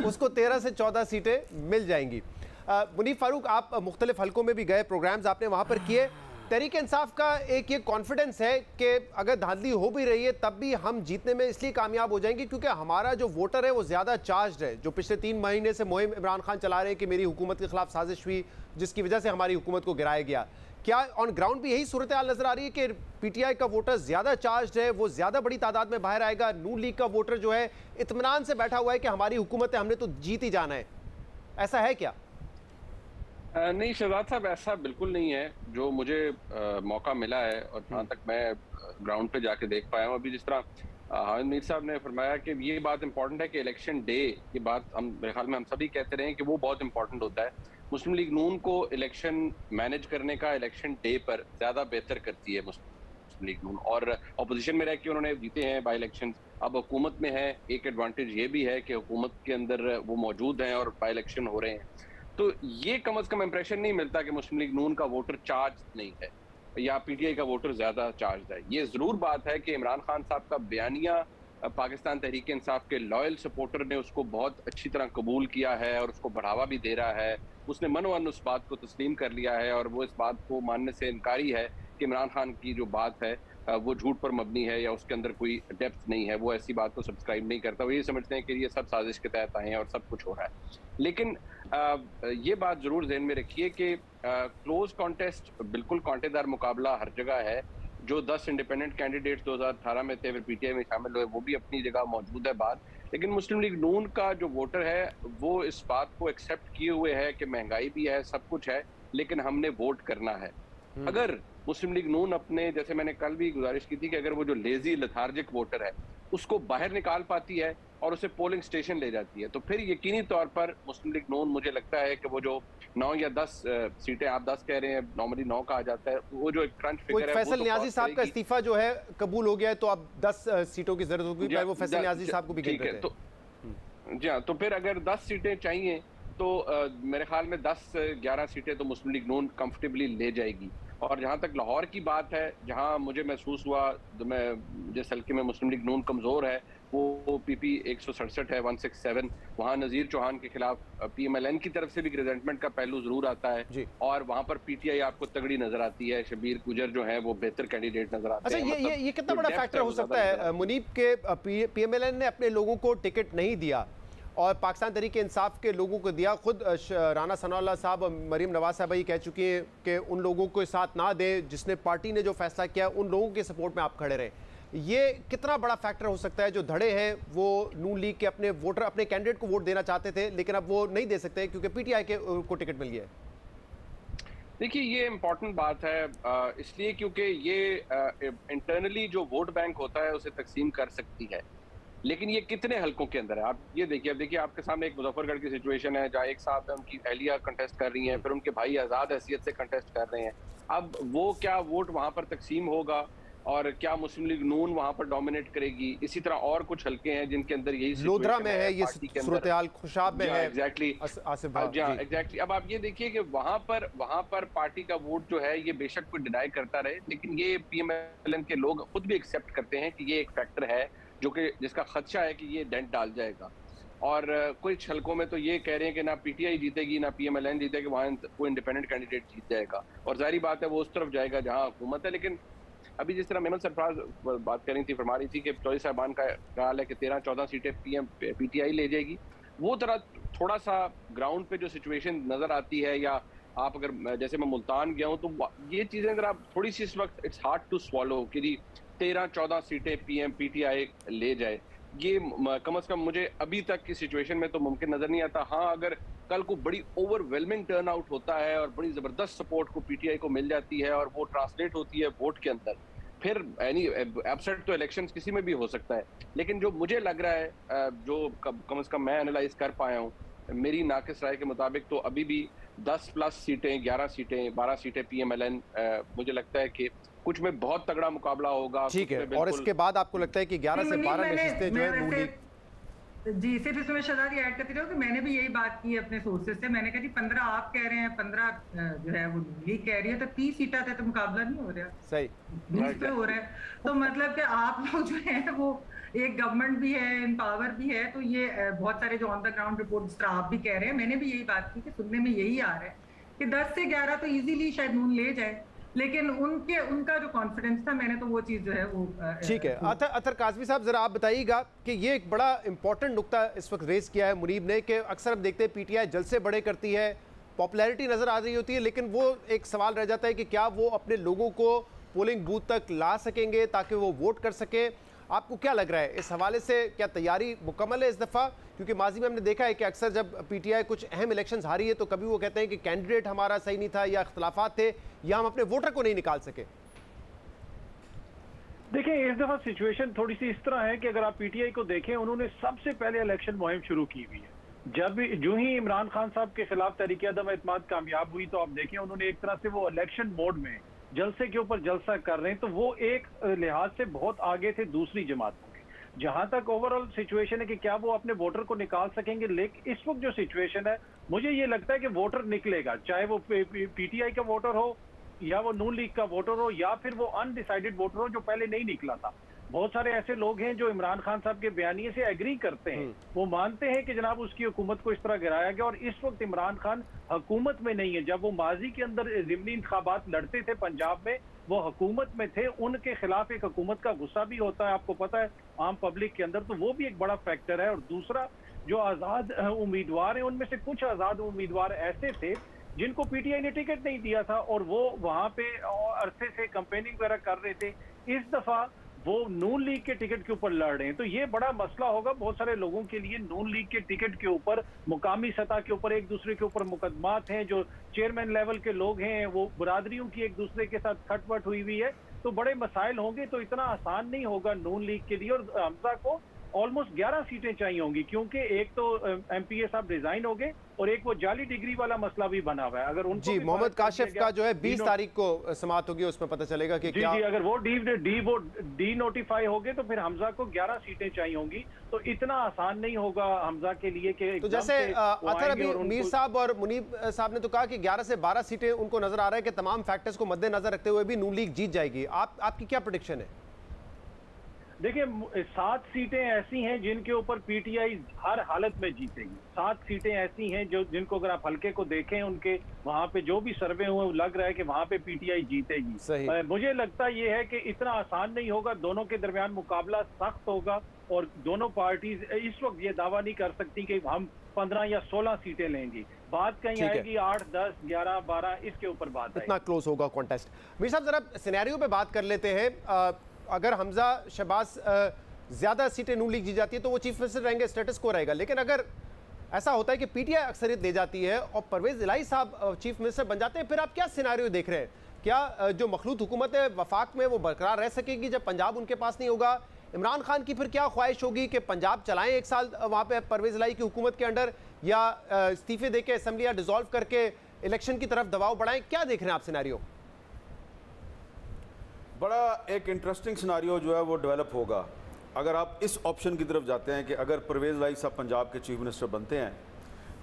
उसको 13 से 14 सीटें मिल जाएंगी। मुनीफ फारूक, आप मुख्तलिफ हलकों में भी गए, प्रोग्राम्स आपने वहां पर किए, तहरीक इंसाफ का एक ये कॉन्फिडेंस है कि अगर धांधली हो भी रही है तब भी हम जीतने में इसलिए कामयाब हो जाएंगे क्योंकि हमारा जो वोटर है वो ज़्यादा चार्ज है। जो पिछले 3 महीने से मुहिम इमरान खान चला रहे हैं कि मेरी हुकूमत के खिलाफ साजिश हुई जिसकी वजह से हमारी हुकूमत को गिराया गया, क्या ऑन ग्राउंड भी यही सूरत हाल नजर आ रही है कि PTI का वोटर ज़्यादा चार्ज है, वो ज़्यादा बड़ी तादाद में बाहर आएगा, नून लीग का वोटर जो है इत्मीनान से बैठा हुआ है कि हमारी हुकूमत है, हमने तो जीत ही जाना है, ऐसा है क्या? नहीं शहजाद साहब, ऐसा बिल्कुल नहीं है। जो मुझे मौका मिला है और जहाँ तक मैं ग्राउंड पे जाके देख पाया हूँ, अभी जिस तरह हामिद मीर साहब ने फरमाया कि ये बात इंपॉर्टेंट है कि इलेक्शन डे, ये बात हम मेरे ख्याल में हम सभी कहते रहे हैं कि वो बहुत इंपॉर्टेंट होता है। मुस्लिम लीग नून को इलेक्शन मैनेज करने का इलेक्शन डे पर ज़्यादा बेहतर करती है मुस्लिम लीग नून, और अपोजिशन में रह के उन्होंने जीते हैं बाई इलेक्शन, अब हुकूमत में है। एक एडवांटेज ये भी है कि हुकूमत के अंदर वो मौजूद हैं और बाई इलेक्शन हो रहे हैं, तो ये कम से कम इंप्रेशन नहीं मिलता कि मुस्लिम लीग नून का वोटर चार्ज नहीं है या PTI का वोटर ज्यादा चार्ज है। ये जरूर बात है कि इमरान खान साहब का बयानिया पाकिस्तान तहरीक इंसाफ के लॉयल सपोर्टर ने उसको बहुत अच्छी तरह कबूल किया है और उसको बढ़ावा भी दे रहा है। उसने मनोवन उस बात को तस्लीम कर लिया है और वो इस बात को मानने से इनकारी है कि इमरान खान की जो बात है वो झूठ पर मबनी है या उसके अंदर कोई डेप्थ नहीं है। वो ऐसी बात को सब्सक्राइब नहीं करता, वो ये समझते हैं कि ये सब साजिश के तहत आए हैं और सब कुछ हो रहा है। लेकिन ये बात जरूर ज़हन में रखिए कि क्लोज कॉन्टेस्ट, बिल्कुल कांटेदार मुकाबला हर जगह है। जो 10 इंडिपेंडेंट कैंडिडेट्स 2018 में थे फिर PTI में शामिल हुए, वो भी अपनी जगह मौजूद है बात। लेकिन मुस्लिम लीग नून का जो वोटर है वो इस बात को एक्सेप्ट किए हुए है कि महंगाई भी है, सब कुछ है, लेकिन हमने वोट करना है। अगर मुस्लिम लीग नून अपने, जैसे मैंने कल भी गुजारिश की थी कि अगर वो जो लेजी लथार्जिक वोटर है उसको बाहर निकाल पाती है और उसे पोलिंग स्टेशन ले जाती है, तो फिर यकीनी तौर पर मुस्लिम लीग नून, मुझे लगता है कि वो जो 9 या 10 सीटें, आप 10 कह रहे हैं, नॉर्मली 9 कहा जाता है, वो जो एक क्रंच फिगर है, फैसल न्याजी साहब का इस्तीफा जो है कबूल हो गया है तो अब 10 सीटों की जरूरत होगी, वो फैसल न्याजी साहब को भी ठीक है। तो जी हाँ, तो फिर अगर 10 सीटें चाहिए तो मेरे ख्याल में 10-11 सीटें तो मुस्लिम लीग नून कंफर्टेबली ले जाएगी। और जहाँ तक लाहौर की बात है, जहाँ मुझे महसूस हुआ तो मैं जिस हल्के में मुस्लिम लीग नून कमज़ोर है वो PP 167 है, 167, वहाँ नज़ीर चौहान के खिलाफ PMLN की तरफ से भी रिजेंटमेंट का पहलू जरूर आता है और वहाँ पर PTI आपको तगड़ी नजर आती है। शबीर गुजर जो है वो बेहतर कैंडिडेट नजर आते हैं। अच्छा, ये कितना बड़ा फैक्टर हो सकता है मुनीब के PMLN ने अपने लोगों को टिकट नहीं दिया और पाकिस्तान तहरीक इंसाफ के लोगों को दिया। खुद राना सनाउल्लाह साहब और मरीम नवाज साहब ये कह चुकी हैं कि उन लोगों को साथ ना दे, जिसने पार्टी ने जो फैसला किया उन लोगों के सपोर्ट में आप खड़े रहे। ये कितना बड़ा फैक्टर हो सकता है? जो धड़े हैं वो नून लीग के अपने वोटर अपने कैंडिडेट को वोट देना चाहते थे लेकिन अब वो नहीं दे सकते क्योंकि PTI को टिकट मिल गया है। देखिए, ये इम्पोर्टेंट बात है इसलिए क्योंकि ये इंटरनली जो वोट बैंक होता है उसे तकसीम कर सकती है, लेकिन ये कितने हलकों के अंदर है आप ये देखिए। अब देखिए आपके सामने एक मुजफ्फरगढ़ की सिचुएशन है जहाँ एक साहब है, उनकी अहलिया कंटेस्ट कर रही हैं, फिर उनके भाई आज़ाद हैसियत से कंटेस्ट कर रहे हैं। अब वो क्या वोट वहाँ पर तकसीम होगा और क्या मुस्लिम लीग नून वहाँ पर डोमिनेट करेगी? इसी तरह और कुछ हल्के हैं जिनके अंदर यही लोधरा में है ये सूरत-ए-हाल, खुशाब में है एग्जैक्टली एग्जैक्टली। अब आप ये देखिए कि वहाँ पर पार्टी का वोट जो है ये बेशक कोई डिनाई करता रहे, लेकिन ये PMLN के लोग खुद भी एक्सेप्ट करते हैं कि ये एक फैक्टर है जो कि जिसका खदशा है कि ये डेंट डाल जाएगा। और कुछ हलकों में तो ये कह रहे हैं कि ना PTI जीतेगी ना PMLN जीतेगी, वहाँ कोई इंडिपेंडेंट कैंडिडेट जीत जाएगा और जाहिर बात है वो उस तरफ जाएगा जहाँ हुकूमत है। लेकिन अभी जिस तरह मेमन सरफराज बात कर रही थी, फरमा रही थी कि चौधरी साहबान का ख्याल है कि 13-14 सीटें PTI ले जाएगी, वो तरह थोड़ा सा ग्राउंड पे जो सिचुएशन नजर आती है, या आप अगर जैसे मैं मुल्तान गया हूँ तो ये चीजें अगर आप थोड़ी सी इस वक्त इट्स हार्ड टू स्वॉलो कि जी 13-14 सीटें PTI ले जाए, ये कम से कम मुझे अभी तक की सिचुएशन में तो मुमकिन नजर नहीं आता। हाँ, अगर कल को बड़ी ओवरवेलमिंग टर्न आउट होता है और बड़ी जबरदस्त सपोर्ट को PTI को मिल जाती है और वो ट्रांसलेट होती है वोट के अंदर, फिर यानी एब्सेंट तो इलेक्शंस किसी में भी हो सकता है। लेकिन जो मुझे लग रहा है, जो कम से कम मैं एनालाइज कर पाया हूँ, मेरी नाकिस राय के मुताबिक तो अभी भी 10+ सीटें, 11 सीटें, 12 सीटें PMLN, मुझे लगता है कि कुछ में बहुत तगड़ा मुकाबला होगा। ठीक है, और इसके बाद आपको लगता है कि 11 से 12 नशिस्तें जो है नून लीग? जी, सिर्फ इसमें शहजाद ऐड करती रहूं कि मैंने भी यही बात की अपने सोर्सेज से। मैंने कहा जी 15 आप कह रहे हैं, 15 जो है वो लीग कह रही है, तो 30 सीटा थे तो मुकाबला नहीं हो रहा, सही 20 पे हो रहा है। तो मतलब कि आप लोग जो है वो एक गवर्नमेंट भी है, इन पावर भी है, तो ये बहुत सारे जो ऑन द ग्राउंड रिपोर्ट जिस तरह आप भी कह रहे हैं, मैंने भी यही बात की कि सुनने में यही आ रहा है कि 10 से 11 तो इजीली शायद नून ले जाए, लेकिन उनका जो कॉन्फिडेंस था, मैंने तो वो चीज़ जो है वो ठीक है। अतर काज़मी साहब, ज़रा आप बताइएगा कि ये एक बड़ा इंपॉर्टेंट नुक्ता इस वक्त रेज किया है मुनीब ने कि अक्सर हम देखते हैं PTI जलसे बड़े करती है, पॉपुलैरिटी नज़र आ रही होती है, लेकिन वो एक सवाल रह जाता है कि क्या वो अपने लोगों को पोलिंग बूथ तक ला सकेंगे ताकि वो वोट कर सकें। आपको क्या लग रहा है इस हवाले से, क्या तैयारी मुकम्मल है इस दफ़ा? क्योंकि माजी में हमने देखा है कि अक्सर जब PTI कुछ अहम इलेक्शंस हारी है तो कभी वो कहते हैं कि कैंडिडेट हमारा सही नहीं था, या इख्तलाफात थे, या हम अपने वोटर को नहीं निकाल सके। देखिए, इस दफा सिचुएशन थोड़ी सी इस तरह है कि अगर आप PTI को देखें, उन्होंने सबसे पहले इलेक्शन मुहिम शुरू की हुई है। जो ही इमरान खान साहब के खिलाफ तहरीक अदम एतमाद कामयाब हुई, तो आप देखें उन्होंने एक तरह से वो इलेक्शन मोड में जलसे के ऊपर जलसा कर रहे हैं, तो वो एक लिहाज से बहुत आगे थे दूसरी जमातों के। जहां तक ओवरऑल सिचुएशन है कि क्या वो अपने वोटर को निकाल सकेंगे, लेकिन इस वक्त जो सिचुएशन है, मुझे ये लगता है कि वोटर निकलेगा, चाहे वो PTI का वोटर हो, या वो नून लीग का वोटर हो, या फिर वो अनडिसाइडेड वोटर हो जो पहले नहीं निकला था। बहुत सारे ऐसे लोग हैं जो इमरान खान साहब के बयानिए से एग्री करते हैं, वो मानते हैं कि जनाब उसकी हुकूमत को इस तरह गिराया गया, और इस वक्त इमरान खान हुकूमत में नहीं है। जब वो माजी के अंदर ज़िमनी इंतखाबात लड़ते थे पंजाब में, वो हुकूमत में थे, उनके खिलाफ एक हुकूमत का गुस्सा भी होता है, आपको पता है, आम पब्लिक के अंदर, तो वो भी एक बड़ा फैक्टर है। और दूसरा, जो आज़ाद उम्मीदवार हैं, उनमें से कुछ आज़ाद उम्मीदवार ऐसे थे जिनको PTI ने टिकट नहीं दिया था, और वो वहाँ पे अरसे से कैंपेनिंग वगैरह कर रहे थे। इस दफा वो नून लीग के टिकट के ऊपर लड़ रहे हैं, तो ये बड़ा मसला होगा बहुत सारे लोगों के लिए। नून लीग के टिकट के ऊपर, मुकामी सतह के ऊपर एक दूसरे के ऊपर मुकदमात हैं, जो चेयरमैन लेवल के लोग हैं वो बरादरियों की एक दूसरे के साथ खटपट हुई हुई है, तो बड़े मसाइल होंगे। तो इतना आसान नहीं होगा नून लीग के लिए, और हमजा को ऑलमोस्ट 11 सीटें चाहिए होंगी, क्योंकि एक तो MPA साहब रिजाइन हो गए, और एक वो जाली डिग्री वाला मसला भी बना हुआ है। अगर उनको जी, मोहम्मद काशिफ का जो है 20 तारीख को समाअत होगी, उसमें पता चलेगा कि क्या। जी, अगर वो डी नोटिफाई हो गए तो फिर हमजा को 11 सीटें चाहिए होंगी, तो इतना आसान नहीं होगा हमजा के लिए कि तो जैसे अतर अभी मीर साहब और मुनीब साहब ने तो कहा कि 11 से 12 सीटें उनको नजर आ रहा है कि तमाम फैक्टर्स को मद्देनजर रखते हुए भी नून लीग जीत जाएगी। आपकी क्या प्रेडिक्शन है? देखिए, 7 सीटें ऐसी हैं जिनके ऊपर PTI हर हालत में जीतेगी। 7 सीटें ऐसी हैं जिनको अगर आप हल्के को देखें, उनके वहाँ पे जो भी सर्वे हुए, लग रहा है कि वहाँ पे PTI जीतेगी। मुझे लगता ये है कि इतना आसान नहीं होगा, दोनों के दरमियान मुकाबला सख्त होगा, और दोनों पार्टीज इस वक्त ये दावा नहीं कर सकती कि हम 15 या 16 सीटें लेंगी। बात कहीं आएगी 8, 10, 11, 12, इसके ऊपर बात इतना क्लोज होगा कॉन्टेस्ट। मीर साहब, जरा सिनेरियो पे बात कर लेते हैं। अगर हमजा शहबाज ज़्यादा सीटें नून लीग जीत जाती है तो वो चीफ मिनिस्टर रहेंगे, स्टेटस को रहेगा। लेकिन अगर ऐसा होता है कि PTI अक्सरियत ले जाती है और परवेज़ इलाही साहब चीफ मिनिस्टर बन जाते हैं, फिर आप क्या सिनेरियो देख रहे हैं? क्या जो मखलूत हुकूमत है वफाक में वो बरकरार रह सकेगी जब पंजाब उनके पास नहीं होगा? इमरान खान की फिर क्या ख्वाहिश होगी कि पंजाब चलाएं 1 साल वहाँ पे परवेज़ इलाही की हुकूमत के अंडर, या इस्तीफे दे के असम्बलियाँ डिसॉल्व करके इलेक्शन की तरफ दबाव बढ़ाएं? क्या देख रहे हैं आप सिनेरियो? बड़ा एक इंटरेस्टिंग सिनारियो जो है वो डेवलप होगा अगर आप इस ऑप्शन की तरफ जाते हैं कि अगर परवेज़ इलाही साहब पंजाब के चीफ मिनिस्टर बनते हैं,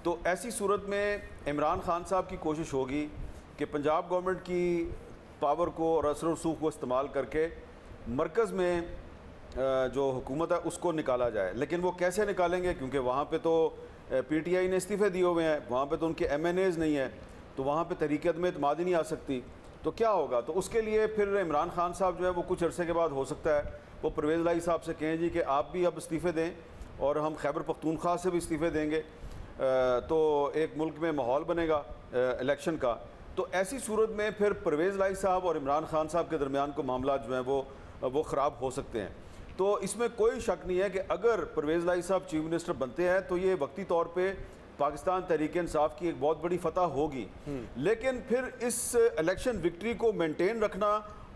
तो ऐसी सूरत में इमरान खान साहब की कोशिश होगी कि पंजाब गवर्नमेंट की पावर को और असर रसूख को इस्तेमाल करके मरकज़ में जो हुकूमत है उसको निकाला जाए। लेकिन वो कैसे निकालेंगे, क्योंकि वहाँ पे तो PTI ने इस्तीफ़े दिए हुए हैं, वहाँ पे तो उनके MNAs नहीं हैं, तो वहाँ पे तहरीक अदम एतमाद ही नहीं आ सकती। तो क्या होगा? तो उसके लिए फिर इमरान खान साहब जो है वो कुछ अरसे के बाद हो सकता है वो परवेज़ लाई साहब से कहें जी कि आप भी अब इस्तीफ़े दें और हम खैबर पख्तूनख्वा से भी इस्तीफ़े देंगे, तो एक मुल्क में माहौल बनेगा इलेक्शन का। तो ऐसी सूरत में फिर परवेज़ लाई साहब और इमरान खान साहब के दरमियान को मामला जो हैं वो ख़राब हो सकते हैं। तो इसमें कोई शक नहीं है कि अगर परवेज़ लाई साहब चीफ मिनिस्टर बनते हैं तो ये वक्ती तौर पे पाकिस्तान तहरीक इंसाफ की एक बहुत बड़ी फतह होगी, लेकिन फिर इस इलेक्शन विक्ट्री को मेंटेन रखना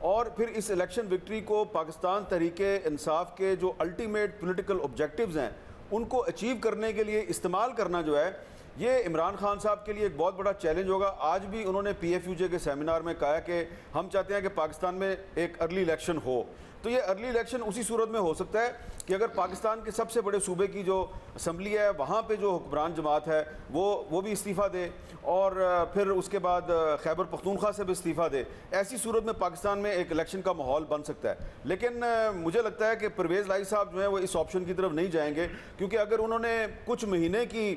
और फिर इस इलेक्शन विक्ट्री को पाकिस्तान तहरीक इंसाफ के जो अल्टीमेट पॉलिटिकल ऑब्जेक्टिव्स हैं उनको अचीव करने के लिए इस्तेमाल करना जो है ये इमरान खान साहब के लिए एक बहुत बड़ा चैलेंज होगा। आज भी उन्होंने PFUJ के सेमिनार में कहा कि हम चाहते हैं कि पाकिस्तान में एक अर्ली इलेक्शन हो। तो ये अर्ली इलेक्शन उसी सूरत में हो सकता है कि अगर पाकिस्तान के सबसे बड़े सूबे की जो असम्बली है वहाँ पे जो हुक्मरान जमात है वो भी इस्तीफ़ा दे और फिर उसके बाद खैबर पख्तूनख्वा से भी इस्तीफ़ा दे। ऐसी सूरत में पाकिस्तान में एक इलेक्शन का माहौल बन सकता है। लेकिन मुझे लगता है कि परवेज़ लाई साहब जो है वो इस ऑप्शन की तरफ नहीं जाएंगे, क्योंकि अगर उन्होंने कुछ महीने की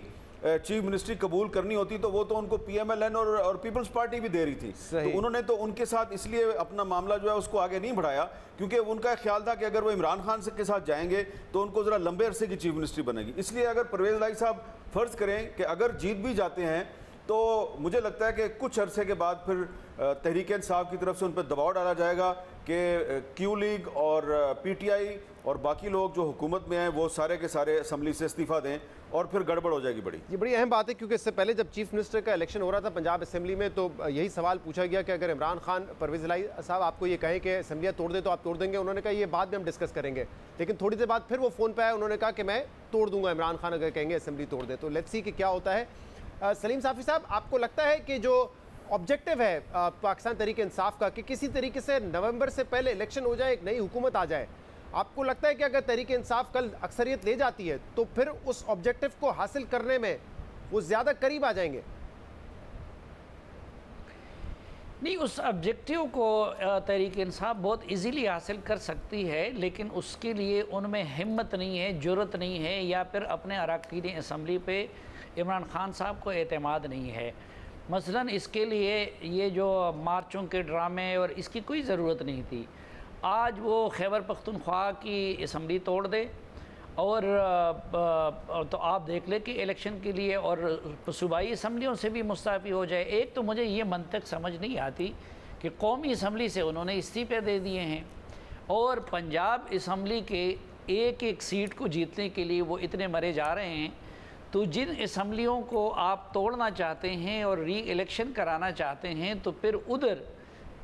चीफ मिनिस्ट्री कबूल करनी होती तो वो तो उनको PMLN और पीपल्स पार्टी भी दे रही थी। तो उन्होंने तो उनके साथ इसलिए अपना मामला जो है उसको आगे नहीं बढ़ाया क्योंकि उनका ख्याल था कि अगर वो इमरान खान के साथ जाएंगे तो उनको ज़रा लंबे अरसे की चीफ मिनिस्ट्री बनेगी। इसलिए अगर परवेज़ लाई साहब फ़र्ज़ करें कि अगर जीत भी जाते हैं तो मुझे लगता है कि कुछ अरसे के बाद फिर तहरीक इंसाफ की तरफ से उन पर दबाव डाला जाएगा कि क्यू लीग और PTI और बाकी लोग जो हुकूमत में हैं वो सारे के सारे असम्बली से इस्तीफ़ा दें और फिर गड़बड़ हो जाएगी बड़ी। ये बड़ी अहम बात है क्योंकि इससे पहले जब चीफ मिनिस्टर का इलेक्शन हो रहा था पंजाब असेंबली में तो यही सवाल पूछा गया कि अगर इमरान खान परवेज़ लाई साहब आपको ये कहें कि असेंबलियाँ तोड़ दे तो आप तोड़ देंगे। उन्होंने कहा ये बाद में हम डिस्कस करेंगे, लेकिन थोड़ी देर बाद फिर वो फ़ोन पर आया, उन्होंने कहा कि मैं तोड़ दूंगा इमरान खान अगर कहेंगे असेंबली तोड़ दे। तो लेट्स सी कि क्या होता है। सलीम साफ़ी साहब, आपको लगता है कि जो ऑब्जेक्टिव है पाकिस्तान तहरीक इंसाफ का कि किसी तरीके से नवंबर से पहले इलेक्शन हो जाए, एक नई हुकूमत आ जाए, आपको लगता है कि अगर तहरीक इंसाफ कल अक्सरियत ले जाती है तो फिर उस ऑब्जेक्टिव को हासिल करने में वो ज़्यादा करीब आ जाएंगे? नहीं, उस ऑब्जेक्टिव को तहरीक इंसाफ बहुत इजीली हासिल कर सकती है, लेकिन उसके लिए उनमें हिम्मत नहीं है, जुर्रत नहीं है, या फिर अपने अरकान असम्बली पे इमरान खान साहब को एतमाद नहीं है। मसलन इसके लिए ये जो मार्चों के ड्रामे और इसकी कोई ज़रूरत नहीं थी। आज वो खैबर पख्तूनख्वा की असम्बली तोड़ दे और तो आप देख ले कि इलेक्शन के लिए और सूबाई असम्बलियों से भी मुस्तफ़ी हो जाए। एक तो मुझे ये मंतक समझ नहीं आती कि कौमी असम्बली से उन्होंने इस्तीफ़े दे दिए हैं और पंजाब असम्बली के एक एक सीट को जीतने के लिए वो इतने मरे जा रहे हैं। तो जिन असम्बलियों को आप तोड़ना चाहते हैं और री इलेक्शन कराना चाहते हैं तो फिर उधर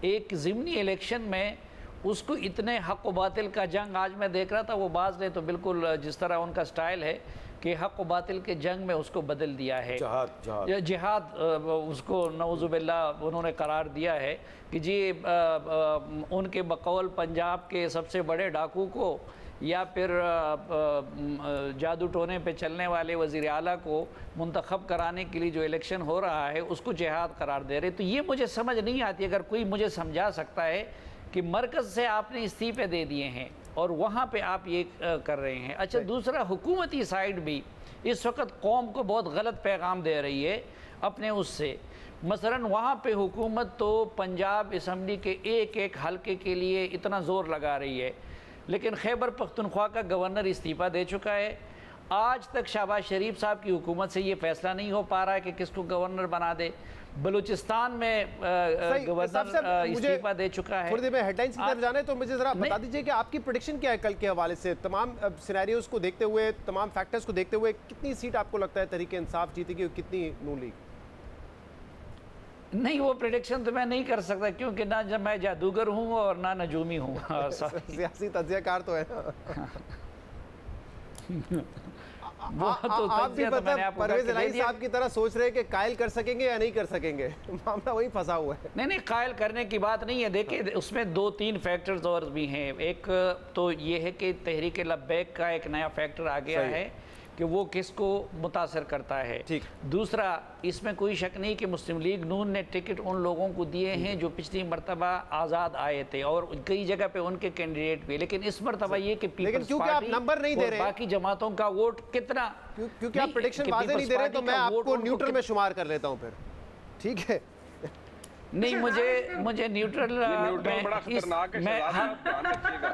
एक ज़िमनी इलेक्शन में उसको इतने हक़ व बातिल का जंग, आज मैं देख रहा था वो बाज़ ने तो बिल्कुल जिस तरह उनका स्टाइल है कि हक़ व बातिल के जंग में उसको बदल दिया है, जिहाद उसको नऊज़ुबिल्लाह उन्होंने करार दिया है कि जी उनके बकौल पंजाब के सबसे बड़े डाकू को या फिर जादू टोने पे चलने वाले वज़ीर आला को मुंतखब कराने के लिए जो इलेक्शन हो रहा है उसको जिहाद करार दे रहे। तो ये मुझे समझ नहीं आती। अगर कोई मुझे समझा सकता है कि मरकज़ से आपने इस्तीफ़े दे दिए हैं और वहाँ पे आप ये कर रहे हैं। अच्छा, दूसरा हुकूमती साइड भी इस वक्त कौम को बहुत गलत पैगाम दे रही है अपने उससे। मसलन वहाँ पे हुकूमत तो पंजाब असम्बली के एक एक हलके के लिए इतना ज़ोर लगा रही है, लेकिन खैबर पख्तूनख्वा का गवर्नर इस्तीफ़ा दे चुका है। आज तक शहबाज शरीफ साहब की हुकूमत से ये फैसला नहीं हो पा रहा है कि किसको गवर्नर बना दे। बलूचिस्तान में गवर्नर इस्तीफा दे चुका है। थोड़ी देर में हेडलाइंस की तरफ जाना है तो मुझे जरा बता दीजिए कि आपकी प्रेडिक्शन क्या है कल के हवाले से, तमाम सिनेरियोज को देखते हुए, तमाम फैक्टर्स को देखते हुए, कितनी सीट आपको लगता है तहरीक इंसाफ जीतेगी और कितनी नून लीग? नहीं, वो प्रेडिक्शन तो मैं नहीं कर सकता क्योंकि ना जब मैं जादूगर हूँ और ना नजूमी हूँ। सियासी तज्ज़ियाकार तो है आप भी मतलब परवेज़ लाई साहब की तरह सोच रहे हैं कि कायल कर सकेंगे या नहीं कर सकेंगे, मामला वही फंसा हुआ है। नहीं, कायल करने की बात नहीं है। देखिए उसमें दो तीन फैक्टर्स और भी हैं। एक तो ये है कि तहरीक लब्बैक का एक नया फैक्टर आ गया है कि वो किसको मुतासर करता है। ठीक। दूसरा, इसमें कोई शक नहीं कि मुस्लिम लीग नून ने टिकट उन लोगों को दिए हैं जो पिछली मरतबा आज़ाद आए थे और कई जगह पे उनके कैंडिडेट भी, लेकिन इस मरतबा ये कि पीपल्स पार्टी नंबर नहीं दे रहे, बाकी जमातों का वोट कितना, क्योंकि आप प्रेडिक्शन वाज़ेह नहीं दे रहे तो मैं आपको न्यूट्रल में शुमार कर लेता हूँ फिर, ठीक है? नहीं, मुझे न्यूट्रल बड़ा खतरनाक है, ध्यान रखिएगा।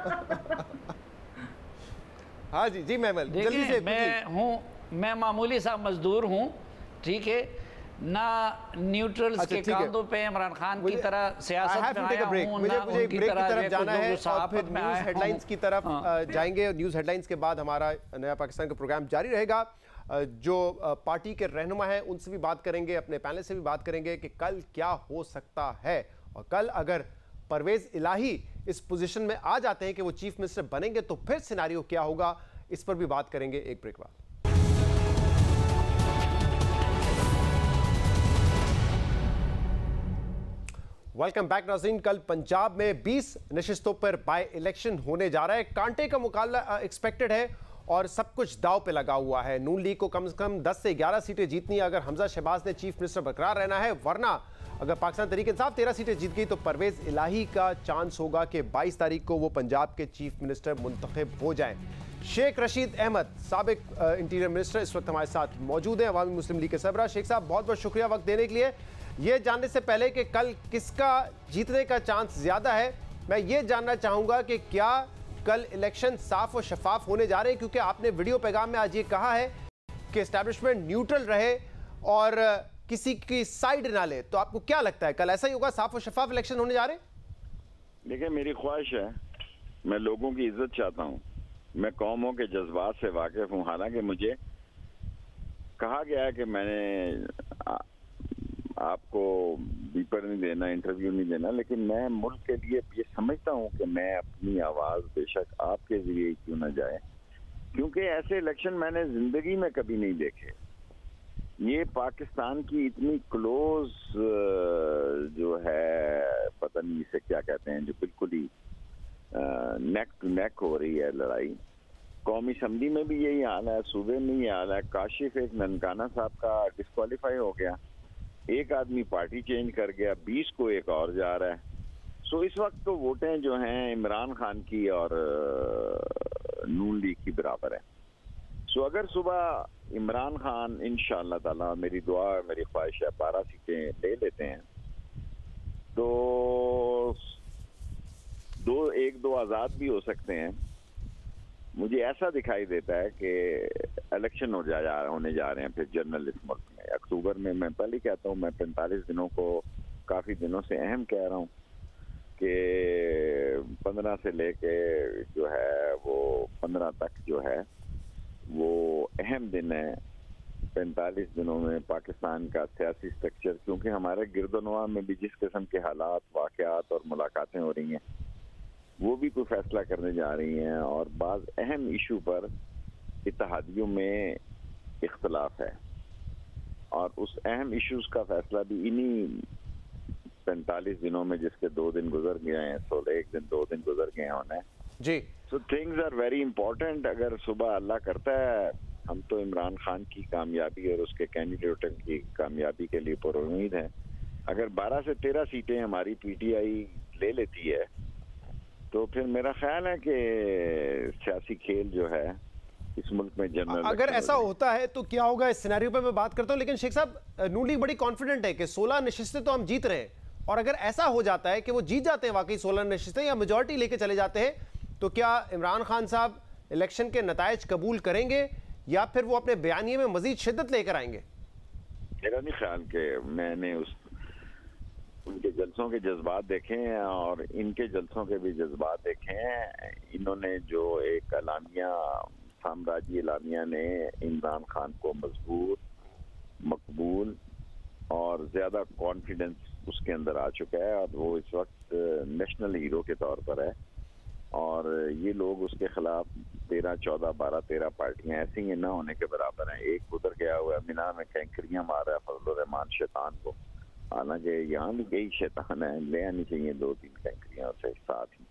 हाँ जी जी महमल, जल्दी से। मैं मामूली सा मजदूर हूँ, ठीक है ना, न्यूट्रल्स के कांधों पे इमरान खान की तरह सियासत में आया हूँ, मुझे एक ब्रेक की तरफ जाना है और फिर न्यूज़ हेडलाइंस की तरफ जाएंगे। न्यूज़ हेडलाइंस के बाद हमारा नया पाकिस्तान का प्रोग्राम जारी रहेगा। जो पार्टी के रहनुमा हैं उनसे भी बात करेंगे, अपने पैनल से भी बात करेंगे कि कल क्या हो सकता है, और कल अगर परवेज इलाही इस पोजीशन में आ जाते हैं कि वो चीफ मिनिस्टर बनेंगे तो फिर सिनेरियो क्या होगा, इस पर भी बात करेंगे एक ब्रेक बाद। वेलकम बैक नाज़रीन। कल पंजाब में 20 नशिस्तों पर बाय इलेक्शन होने जा रहा है। कांटे का मुकाबला एक्सपेक्टेड है और सब कुछ दाव पे लगा हुआ है। नून लीग को कम से कम 10 से 11 सीटें जीतनी है अगर हमजा शहबाज ने चीफ मिनिस्टर बरकरार रहना है, वरना अगर पाकिस्तान तहरीक-ए-इंसाफ 13 सीटें जीत गई तो परवेज इलाही का चांस होगा कि 22 तारीख को वो पंजाब के चीफ मिनिस्टर मुंतखब हो जाएं। शेख रशीद अहमद साबिक इंटीरियर मिनिस्टर इस वक्त हमारे साथ मौजूद हैं, अवामी मुस्लिम लीग के सरबराह। शेख साहब बहुत बहुत शुक्रिया वक्त देने के लिए। ये जानने से पहले कि कल किसका जीतने का चांस ज़्यादा है, मैं ये जानना चाहूँगा कि क्या कल इलेक्शन साफ और शफाफ होने जा रहे हैं, क्योंकि आपने वीडियो पैगाम में आज ये कहा है कि एस्टैब्लिशमेंट न्यूट्रल रहे और किसी की साइड ना ले, तो आपको क्या लगता है कल ऐसा ही होगा, साफ और शफाफ इलेक्शन होने जा रहे हैं? देखिए, मेरी ख्वाहिश है, मैं लोगों की इज्जत चाहता हूँ, मैं कौमों के जज्बात से वाकिफ हूँ। हालांकि मुझे कहा गया है कि मैंने आपको डीपर नहीं देना, इंटरव्यू नहीं देना, लेकिन मैं मुल्क के लिए ये समझता हूँ कि मैं अपनी आवाज़ बेशक आपके जरिए क्यों ना जाए, क्योंकि ऐसे इलेक्शन मैंने जिंदगी में कभी नहीं देखे। ये पाकिस्तान की इतनी क्लोज जो है, पता नहीं इसे क्या कहते हैं, जो बिल्कुल ही नेक टू नेक हो रही है लड़ाई। कौमी असम्बली में भी यही हाल है, सूबे में यही हाल है। काशिफ एक ननकाना साहब का डिस्क्वालीफाई हो गया, एक आदमी पार्टी चेंज कर गया, 20 को एक और जा रहा है। सो इस वक्त तो वोटें जो हैं इमरान खान की और नून लीग की बराबर है। सो अगर सुबह इमरान खान इंशाअल्लाह ताला, मेरी दुआ मेरी ख्वाहिश है, 12 सीटें ले लेते हैं तो एक दो आज़ाद भी हो सकते हैं। मुझे ऐसा दिखाई देता है कि इलेक्शन होने जा रहे हैं फिर जनरल इस मुल्क में अक्टूबर में। मैं पहले कहता हूँ, मैं 45 दिनों को काफ़ी दिनों से अहम कह रहा हूँ कि 15 से लेके जो है वो 15 तक जो है वो अहम दिन है। 45 दिनों में पाकिस्तान का सियासी स्ट्रक्चर, क्योंकि हमारे गिरदोनवा में भी जिस किस्म के हालात, वाक़यात और मुलाकातें हो रही हैं, वो भी कोई फैसला करने जा रही हैं और बाज़ अहम इशू पर इत्तेहादियों में इख्तलाफ है और उस अहम इश्यूज का फैसला भी इन्हीं 45 दिनों में, जिसके 2 दिन गुजर गए हैं, 16 एक दिन 2 दिन गुजर गए होने जी। So things are very important. अगर सुबह अल्लाह करता है, हम तो इमरान खान की कामयाबी और उसके कैंडिडेटों की कामयाबी के लिए पुरुम्मीद हैं। अगर 12 से 13 सीटें हमारी पीटीआई ले लेती है तो फिर मेरा ख्याल है कि सियासी खेल जो है इस मुल्क में जनरल, अगर ऐसा होता है तो क्या होगा, इस सिनेरियो पे मैं बात करता हूं। लेकिन शेख साहब, नून लीग बड़ी कॉन्फिडेंट है कि 16 नशिस्तें तो हम जीत रहे हैं, और अगर ऐसा हो जाता है कि वो जीत जाते हैं वाकई 16 नशिस्तें या मेजॉरिटी लेके चले जाते हैं, तो क्या इमरान खान साहब इलेक्शन के नताइज कबूल करेंगे या फिर वो अपने बयानिए में मजीद शिद्दत लेकर आएंगे? मेरा नहीं ख्याल कि मैंने उनके जलसों के जज्बात देखे हैं और इनके जलसों के भी जज्बात देखे हैं। इन्होंने जो एक एलामिया, साम्राज्य एलामिया ने इमरान खान को मजबूत, मकबूल और ज़्यादा कॉन्फिडेंस उसके अंदर आ चुका है और वो इस वक्त नेशनल हीरो के तौर पर है। और ये लोग उसके खिलाफ 13, 14, 12, 13 पार्टियां ऐसी ही ना होने के बराबर हैं। एक उधर गया हुआ है, मीनार में कैंकरियां मार रहा है फजल रहमान शैतान को, हालांकि यहाँ भी कई शैतान है, ले आनी चाहिए 2-3 कैंकरियां से साथ ही।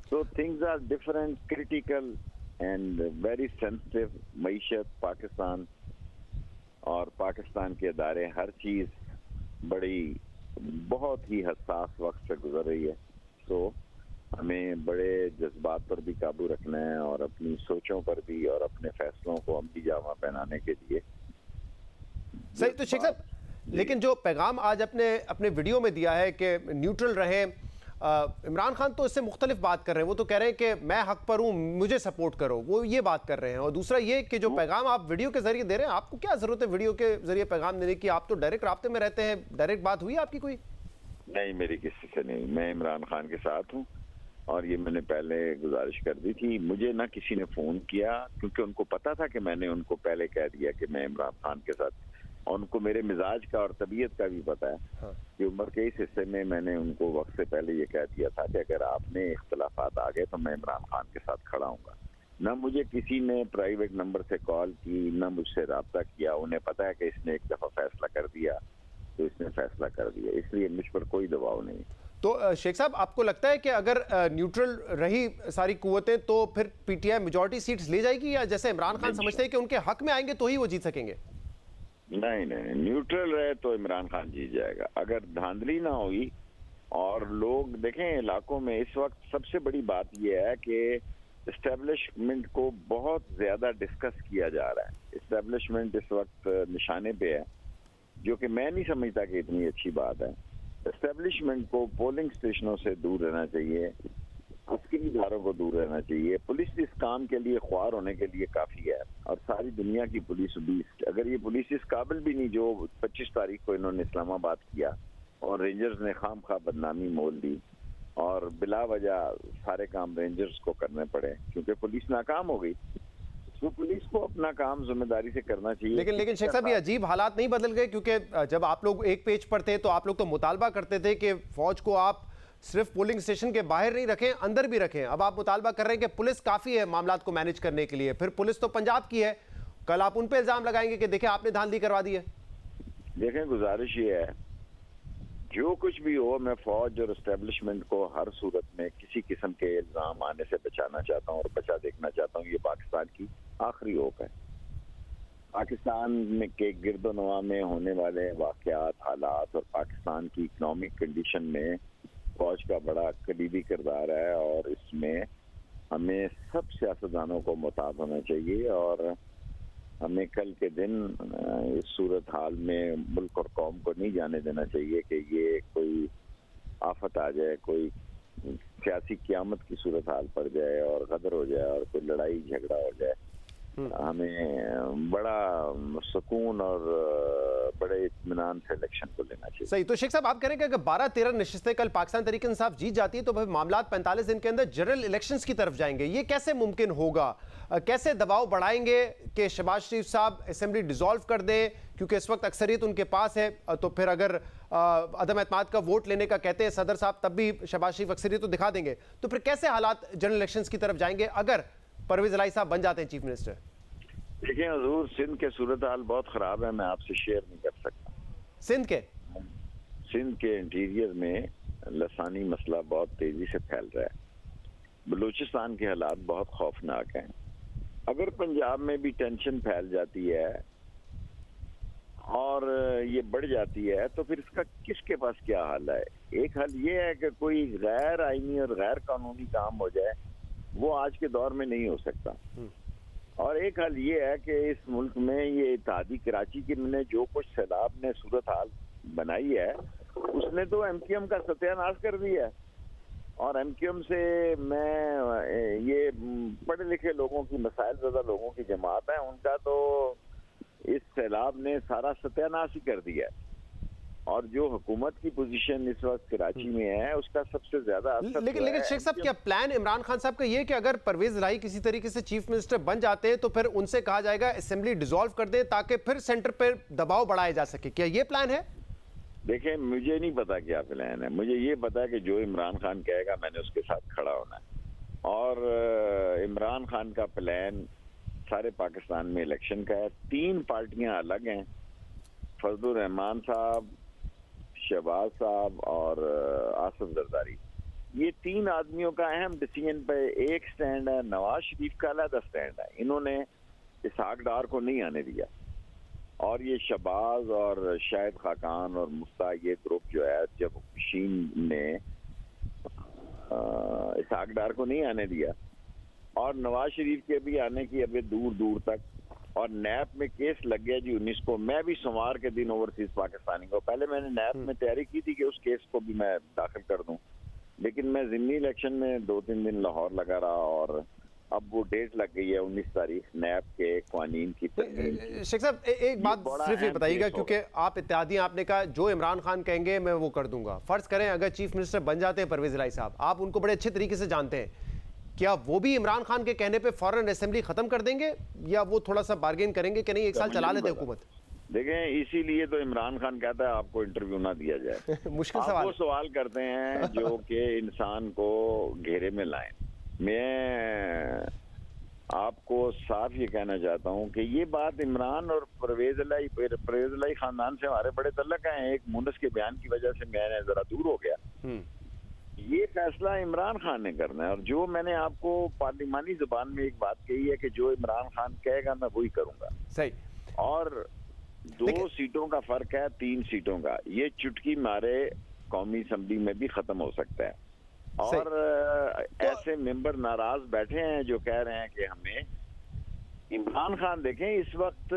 So things are different, critical and very sensitive. मईशत पाकिस्तान और पाकिस्तान के अदारे, हर चीज़ बड़ी बहुत ही हसास वक्त से गुजर रही है। सो हमें बड़े जज्बात पर भी काबू रखना है और अपनी सोचों पर भी और अपने फैसलों को अमली जामा पहनाने के लिए। सही। तो शेख साहब, लेकिन जो पैगाम आज अपने वीडियो में दिया है कि न्यूट्रल रहें, इमरान खान तो इससे मुख्तलिफ बात कर रहे हैं। वो तो कह रहे हैं कि मैं हक पर हूं, मुझे सपोर्ट करो, वो ये बात कर रहे हैं। और दूसरा ये कि जो पैगाम आप वीडियो के जरिए दे रहे हैं, आपको क्या जरूरत है वीडियो के जरिए पैगाम देने की? आप तो डायरेक्ट राब्ते में रहते हैं, डायरेक्ट बात हुई आपकी कोई? नहीं, मेरी किसी से नहीं। मैं इमरान खान के साथ हूँ और ये मैंने पहले गुजारिश कर दी थी। मुझे ना किसी ने फोन किया, क्योंकि उनको पता था कि मैंने उनको पहले कह दिया कि मैं इमरान खान के साथ, और उनको मेरे मिजाज का और तबीयत का भी पता है। हाँ। कि उम्र के इस हिस्से में मैंने उनको वक्त से पहले ये कह दिया था कि अगर आपने इख्तलाफात आ गए तो मैं इमरान खान के साथ खड़ा हूँगा। ना मुझे किसी ने प्राइवेट नंबर से कॉल की, ना मुझसे रब्ता किया। उन्हें पता है कि इसने एक दफा फैसला कर दिया तो इसने फैसला कर दिया, इसलिए मुझ पर कोई दबाव नहीं। तो शेख साहब, आपको लगता है कि अगर न्यूट्रल रही सारी कुव्वतें तो फिर पीटीआई मेजॉरिटी सीट्स ले जाएगी, या जैसे इमरान खान समझते हैं कि उनके हक में आएंगे तो ही वो जीत सकेंगे? नहीं, न्यूट्रल रहे तो इमरान खान जीत जाएगा। अगर धांधली ना हुई, और लोग देखें इलाकों में इस वक्त सबसे बड़ी बात यह है कि इस्टेब्लिशमेंट को बहुत ज्यादा डिस्कस किया जा रहा है। इस्टेब्लिशमेंट इस वक्त निशाने पे है, जो कि मैं नहीं समझता कि इतनी अच्छी बात है। एस्टेब्लिशमेंट को पोलिंग स्टेशनों से दूर रहना चाहिए, अस्करी इदारों को दूर रहना चाहिए। पुलिस इस काम के लिए ख्वार होने के लिए काफ़ी है, और सारी दुनिया की पुलिस अगर ये पुलिस इस काबिल भी नहीं जो 25 तारीख को इन्होंने इस्लामाबाद किया और रेंजर्स ने खाम खा बदनामी मोल दी, और बिला वजह सारे काम रेंजर्स को करने पड़े क्योंकि पुलिस नाकाम हो गई। तो पुलिस को अपना काम जिम्मेदारी से करना चाहिए। लेकिन शेख साहब, ये अजीब हालात नहीं बदल गए? क्योंकि जब आप लोग एक पेज पर थे तो आप लोग तो मुतालबा करते थे कि फौज को आप सिर्फ पोलिंग स्टेशन के बाहर नहीं रखें, अंदर भी रखें। अब आप मुतालबा कर रहे हैं कि पुलिस काफी है मामलात को मैनेज करने के लिए। फिर पुलिस तो पंजाब की है, कल आप उन पे इल्जाम लगाएंगे कि देखें आपने धांधली करवा दी है। देखें, गुजारिश ये है, जो कुछ भी हो, मैं फौज और एस्टेब्लिशमेंट को हर सूरत में किसी किस्म के इल्जाम आने से बचाना चाहता हूँ और बचा देखना चाहता हूँ। ये पाकिस्तान की आखिरी होप है। पाकिस्तान में के गिरदोनवा में होने वाले वाकयात, हालात और पाकिस्तान की इकनॉमिक कंडीशन में फौज का बड़ा कलीदी किरदार है, और इसमें हमें सब सियासतदानों को मुताब होना चाहिए। और हमें कल के दिन इस सूरत हाल में मुल्क और कौम को नहीं जाने देना चाहिए कि ये कोई आफत आ जाए, कोई सियासी क़यामत की सूरत हाल पड़ जाए और गदर हो जाए और कोई लड़ाई झगड़ा हो जाए। हमें बड़ा सुकून और बड़े इत्मीनान से इलेक्शन को लेना चाहिए। सही। तो शेख साहब, आप कह रहे हैं कि अगर 12-13 नशिस्तें कल पाकिस्तान तहरीक इंसाफ जीत जाती है तो फिर मामला 45 दिन के अंदर जनरल इलेक्शंस की तरफ जाएंगे। ये कैसे मुमकिन होगा? कैसे दबाव बढ़ाएंगे कि शहबाज शरीफ साहब असेंबली डिसॉल्व कर दें, क्योंकि इस वक्त अक्सरियत उनके पास है। तो फिर अगर अदम एतमाद का वोट लेने का कहते हैं सदर साहब, तब भी शहबाज शरीफ अक्सरियत तो दिखा देंगे। तो फिर कैसे हालात जनरल इलेक्शंस की तरफ जाएंगे अगर परवेज इलाही साहब बन जाते हैं चीफ मिनिस्टर? देखिए हुजूर, सिंध के सूरत हाल बहुत खराब है, मैं आपसे शेयर नहीं कर सकता। सिंध के इंटीरियर में लसानी मसला बहुत तेजी से फैल रहा है। बलूचिस्तान के हालात बहुत खौफनाक हैं। अगर पंजाब में भी टेंशन फैल जाती है और ये बढ़ जाती है तो फिर इसका किसके पास क्या हल है? एक हल ये है कि कोई गैर आईनी और गैर कानूनी काम हो जाए, वो आज के दौर में नहीं हो सकता। और एक हल ये है कि इस मुल्क में ये इत्तेहादी कराची की ने जो कुछ सैलाब ने सूरत हाल बनाई है, उसने तो एमक्यूएम का सत्यानाश कर दिया है। और एमक्यूएम से मैं ये पढ़े लिखे लोगों की, मसाइल ज़्यादा लोगों की जमात है, उनका तो इस सैलाब ने सारा सत्यानाश ही कर दिया है। और जो हुकूमत की पोजीशन इस वक्त कराची में है, उसका सबसे ज्यादा असर। लेकिन शेख साहब, क्या प्लान इमरान खान साहब का ये कि अगर परवेज इलाही किसी तरीके से चीफ मिनिस्टर बन जाते हैं तो फिर उनसे कहा जाएगा असेंबली डिसॉल्व कर दे ताकि फिर सेंटर पर दबाव बढ़ाया जा सके? क्या ये प्लान है? देखें, मुझे नहीं पता क्या प्लान है। मुझे ये पता है कि जो इमरान खान कहेगा मैंने उसके साथ खड़ा होना है। और इमरान खान का प्लान सारे पाकिस्तान में इलेक्शन का है। 3 पार्टियां अलग हैं, फजलुर रहमान साहब, शहबाज साहब और आसिफ जरदारी। ये 3 आदमियों का अहम डिसीजन पे एक स्टैंड है, नवाज शरीफ का अलग स्टैंड है। इन्होंने इसहाक डार को नहीं आने दिया, और ये शहबाज और शाहिद खाकान और मुफ्ता, ये ग्रुप जो है, जब शीन ने इसहाक डार को नहीं आने दिया, और नवाज शरीफ के भी आने की अभी दूर दूर तक और नैप में केस लग गया जी 19 को। मैं भी सोमवार के दिन ओवरसीज पाकिस्तानी को, पहले मैंने नैप में तैयारी की थी कि उस केस को भी मैं दाखिल कर दूं, लेकिन मैं ज़िमनी इलेक्शन में 2-3 दिन लाहौर लगा रहा और अब वो डेट लग गई है 19 तारीख नैब के कानून की। शेख साहब एक बात सिर्फ ये बताइएगा, क्योंकि आप इत्तेहादी, आपने कहा जो इमरान खान कहेंगे मैं वो कर दूंगा। फर्ज करें अगर चीफ मिनिस्टर बन जाते हैं परवेज इलाही साहब, आप उनको बड़े अच्छे तरीके से जानते हैं, क्या वो भी इमरान खान के कहने पे फौरन असेंबली खत्म कर देंगे या वो थोड़ा सा बार्गेन करेंगे कि नहीं एक साल चला लेते हुकूमत? देखें, इसीलिए तो इमरान खान कहता है आपको इंटरव्यू ना दिया जाए। मुश्किल सवाल। वो सवाल करते हैं जो कि इंसान को घेरे में लाएं। मैं आपको साफ ये कहना चाहता हूँ कि ये बात इमरान और परवेज इलाही खानदान से हमारे बड़े तल्लक हैं। एक मुनस के बयान की वजह से मैं जरा दूर हो गया। ये फैसला इमरान खान ने करना है, और जो मैंने आपको पार्लिमानी जुबान में एक बात कही है कि जो इमरान खान कहेगा मैं वही करूंगा। सही। और 2 सीटों का फर्क है 3 सीटों का, ये चुटकी मारे कौमी असम्बली में भी खत्म हो सकता है। और ऐसे मेंबर नाराज बैठे हैं जो कह रहे हैं कि हमें इमरान खान, देखें इस वक्त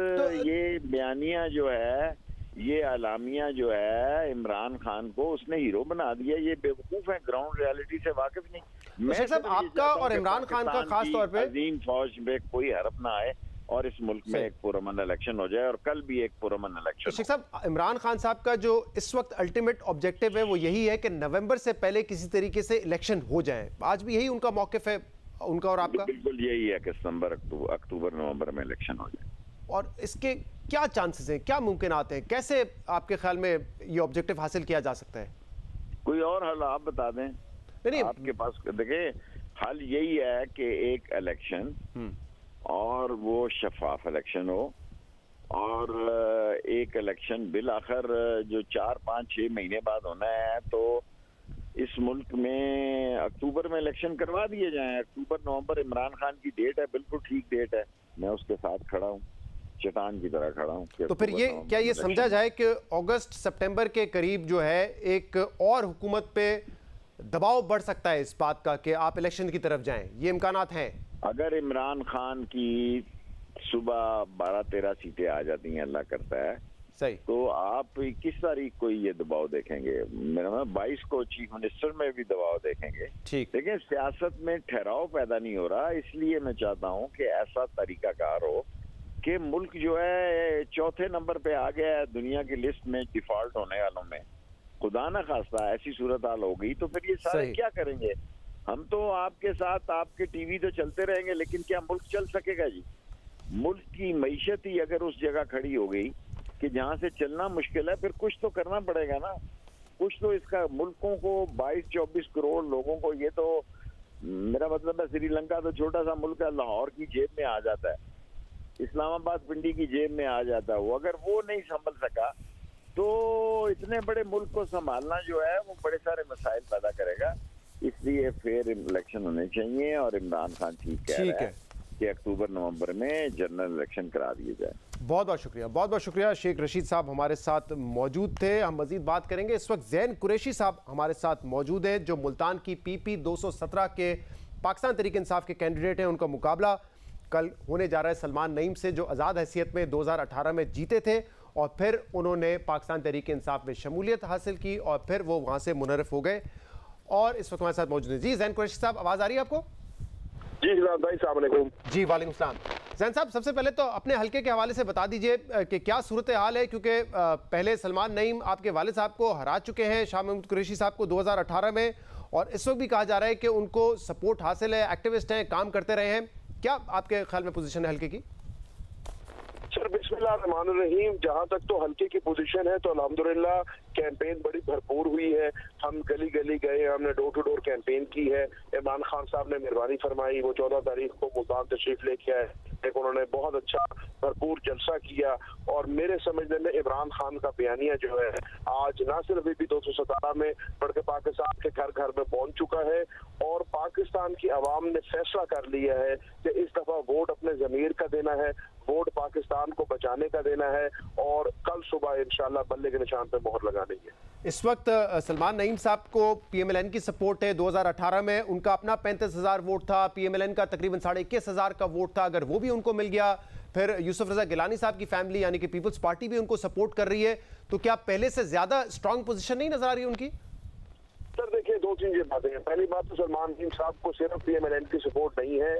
ये बयानिया जो है, ये आलामिया जो है, इमरान खान को उसने हीरो बना दिया। ये बेवकूफ है, ग्राउंड रियलिटी से वाकिफ नहीं। शेख साहब, आपका और इमरान खान का खास तौर पे अजीम फौज में कोई हरफ ना आए और इस मुल्क में एक पुरअमन इलेक्शन हो जाए, और कल भी एक पुरअमन इलेक्शन। शेख साहब, इमरान खान साहब का जो इस वक्त अल्टीमेट ऑब्जेक्टिव है वो यही है कि नवंबर से पहले किसी तरीके से इलेक्शन हो जाए। आज भी यही उनका मौकिफ है, उनका और आपका? बिल्कुल यही है कि अक्टूबर नवंबर में इलेक्शन हो जाए। और इसके क्या चांसेस हैं, क्या मुमकिनात हैं, कैसे आपके ख्याल में ये ऑब्जेक्टिव हासिल किया जा सकता है? कोई और हल आप बता दें। नहीं, आपके पास देखिए हल यही है कि एक इलेक्शन और वो शफाफ इलेक्शन हो, और एक इलेक्शन बिल आखिर जो 4-5-6 महीने बाद होना है, तो इस मुल्क में अक्टूबर में इलेक्शन करवा दिए जाएं। अक्टूबर नवंबर इमरान खान की डेट है, बिल्कुल ठीक डेट है, मैं उसके साथ खड़ा हूँ, चट्टान की तरह खड़ा हूँ। तो फिर ये क्या ये समझा जाए कि अगस्त सितंबर के करीब जो है एक और हुकूमत पे दबाव बढ़ सकता है इस बात का कि आप इलेक्शन की तरफ जाएं, ये इम्कानात हैं? अगर इमरान खान की सुबह 12-13 सीटें आ जाती हैं, अल्लाह करता है सही, तो आप 21 तारीख को ये दबाव देखेंगे। मेरा मतलब 22 को चीफ मिनिस्टर में भी दबाव देखेंगे। ठीक। लेकिन सियासत में ठहराव पैदा नहीं हो रहा, इसलिए मैं चाहता हूँ कि ऐसा तरीकाकार हो कि मुल्क जो है 4थे नंबर पे आ गया है दुनिया की लिस्ट में डिफॉल्ट होने वालों में। खुदा ना खास्ता ऐसी सूरत हाल हो गई तो फिर ये सारे क्या करेंगे? हम तो आपके साथ, आपके टीवी तो चलते रहेंगे, लेकिन क्या मुल्क चल सकेगा जी? मुल्क की मईशत ही अगर उस जगह खड़ी हो गई कि जहाँ से चलना मुश्किल है, फिर कुछ तो करना पड़ेगा ना। कुछ तो इसका, मुल्कों को 22-24 करोड़ लोगों को, ये तो मेरा मतलब है श्रीलंका तो छोटा सा मुल्क है, लाहौर की जेब में आ जाता है, इस्लामाबाद पिंडी की जेब में आ जाता है। वो अगर वो नहीं संभल सका तो इतने बड़े मुल्क को संभालना जो है वो बड़े सारे मसाइल पैदा करेगा। इसलिए फिर इलेक्शन होने चाहिए, और इमरान खान ठीक कह रहा है कि अक्टूबर नवंबर में जनरल इलेक्शन करा दिए जाए। बहुत बहुत शुक्रिया, बहुत बहुत शुक्रिया। शेख रशीद साहब हमारे साथ मौजूद थे, हम मजीद बात करेंगे। इस वक्त जैन कुरैशी साहब हमारे साथ मौजूद है जो मुल्तान की PP 217 के पाकिस्तान तहरीक इंसाफ के कैंडिडेट हैं। उनका मुकाबला कल होने जा रहा है सलमान नईम से, जो आज़ाद हैसियत में 2018 में जीते थे और फिर उन्होंने पाकिस्तान तहरीक इंसाफ में शमूलियत हासिल की और फिर वो वहाँ से मुनरफ हो गए। और इस वक्त हमारे साथ मौजूद है जी जैन कुरैशी साहब। आवाज़ आ रही है आपको? जी जनाब भाई, अस्सलाम वालेकुम। जी वालेकुम सलाम। जैन साहब, सबसे पहले तो अपने हल्के के हवाले से बता दीजिए कि क्या सूरत हाल है, क्योंकि पहले सलमान नईम आपके वालिद साहब को हरा चुके हैं, शाह महमूद कुरैशी साहब को 2018 में, और इस वक्त भी कहा जा रहा है कि उनको सपोर्ट हासिल है, एक्टिविस्ट हैं, काम करते रहे हैं। क्या आपके ख्याल में पोजीशन है हल्के की? सर बिस्मिल्लाहिर्रहमानिर्रहीम, जहाँ तक तो हल्के की पोजीशन है तो अल्हम्दुलिल्लाह कैंपेन बड़ी भरपूर हुई है। हम गली गली गए, हमने डोर टू डोर कैंपेन की है। इमरान खान साहब ने मेहरबानी फरमाई, वो 14 तारीख को मुल्तान तशरीफ लेके आए, एक उन्होंने बहुत अच्छा भरपूर जलसा किया। और मेरे समझने में इमरान खान का बयानिया जो है आज ना सिर्फ PP 217 में बल्कि पाकिस्तान के घर घर में पहुंच चुका है, और पाकिस्तान की आवाम ने फैसला कर लिया है कि इस दफा वोट अपने जमीर का देना है, वोट पाकिस्तान को बचाने का देना है, और कल सुबह इंशाल्लाह बल्ले के निशान पे मोहर लगा ना नहीं है। इस वक्त सलमान नईम साहब को PMLN की सपोर्ट है। 2018 में उनका अपना 35,000 वोट था, PMLN का तकरीबन 21,500 का वोट था। अगर वो भी उनको मिल गया, फिर यूसुफ रजा गिलानी साहब की फैमिली यानी कि पीपल्स पार्टी भी उनको सपोर्ट कर रही है, तो क्या पहले से ज्यादा स्ट्रांग पोजीशन नहीं नजर आ रही उनकी? सर देखिए, दो चीजें बातें हैं। पहली बात तो सलमान नईम साहब को सिर्फ PMLN की सपोर्ट नहीं है,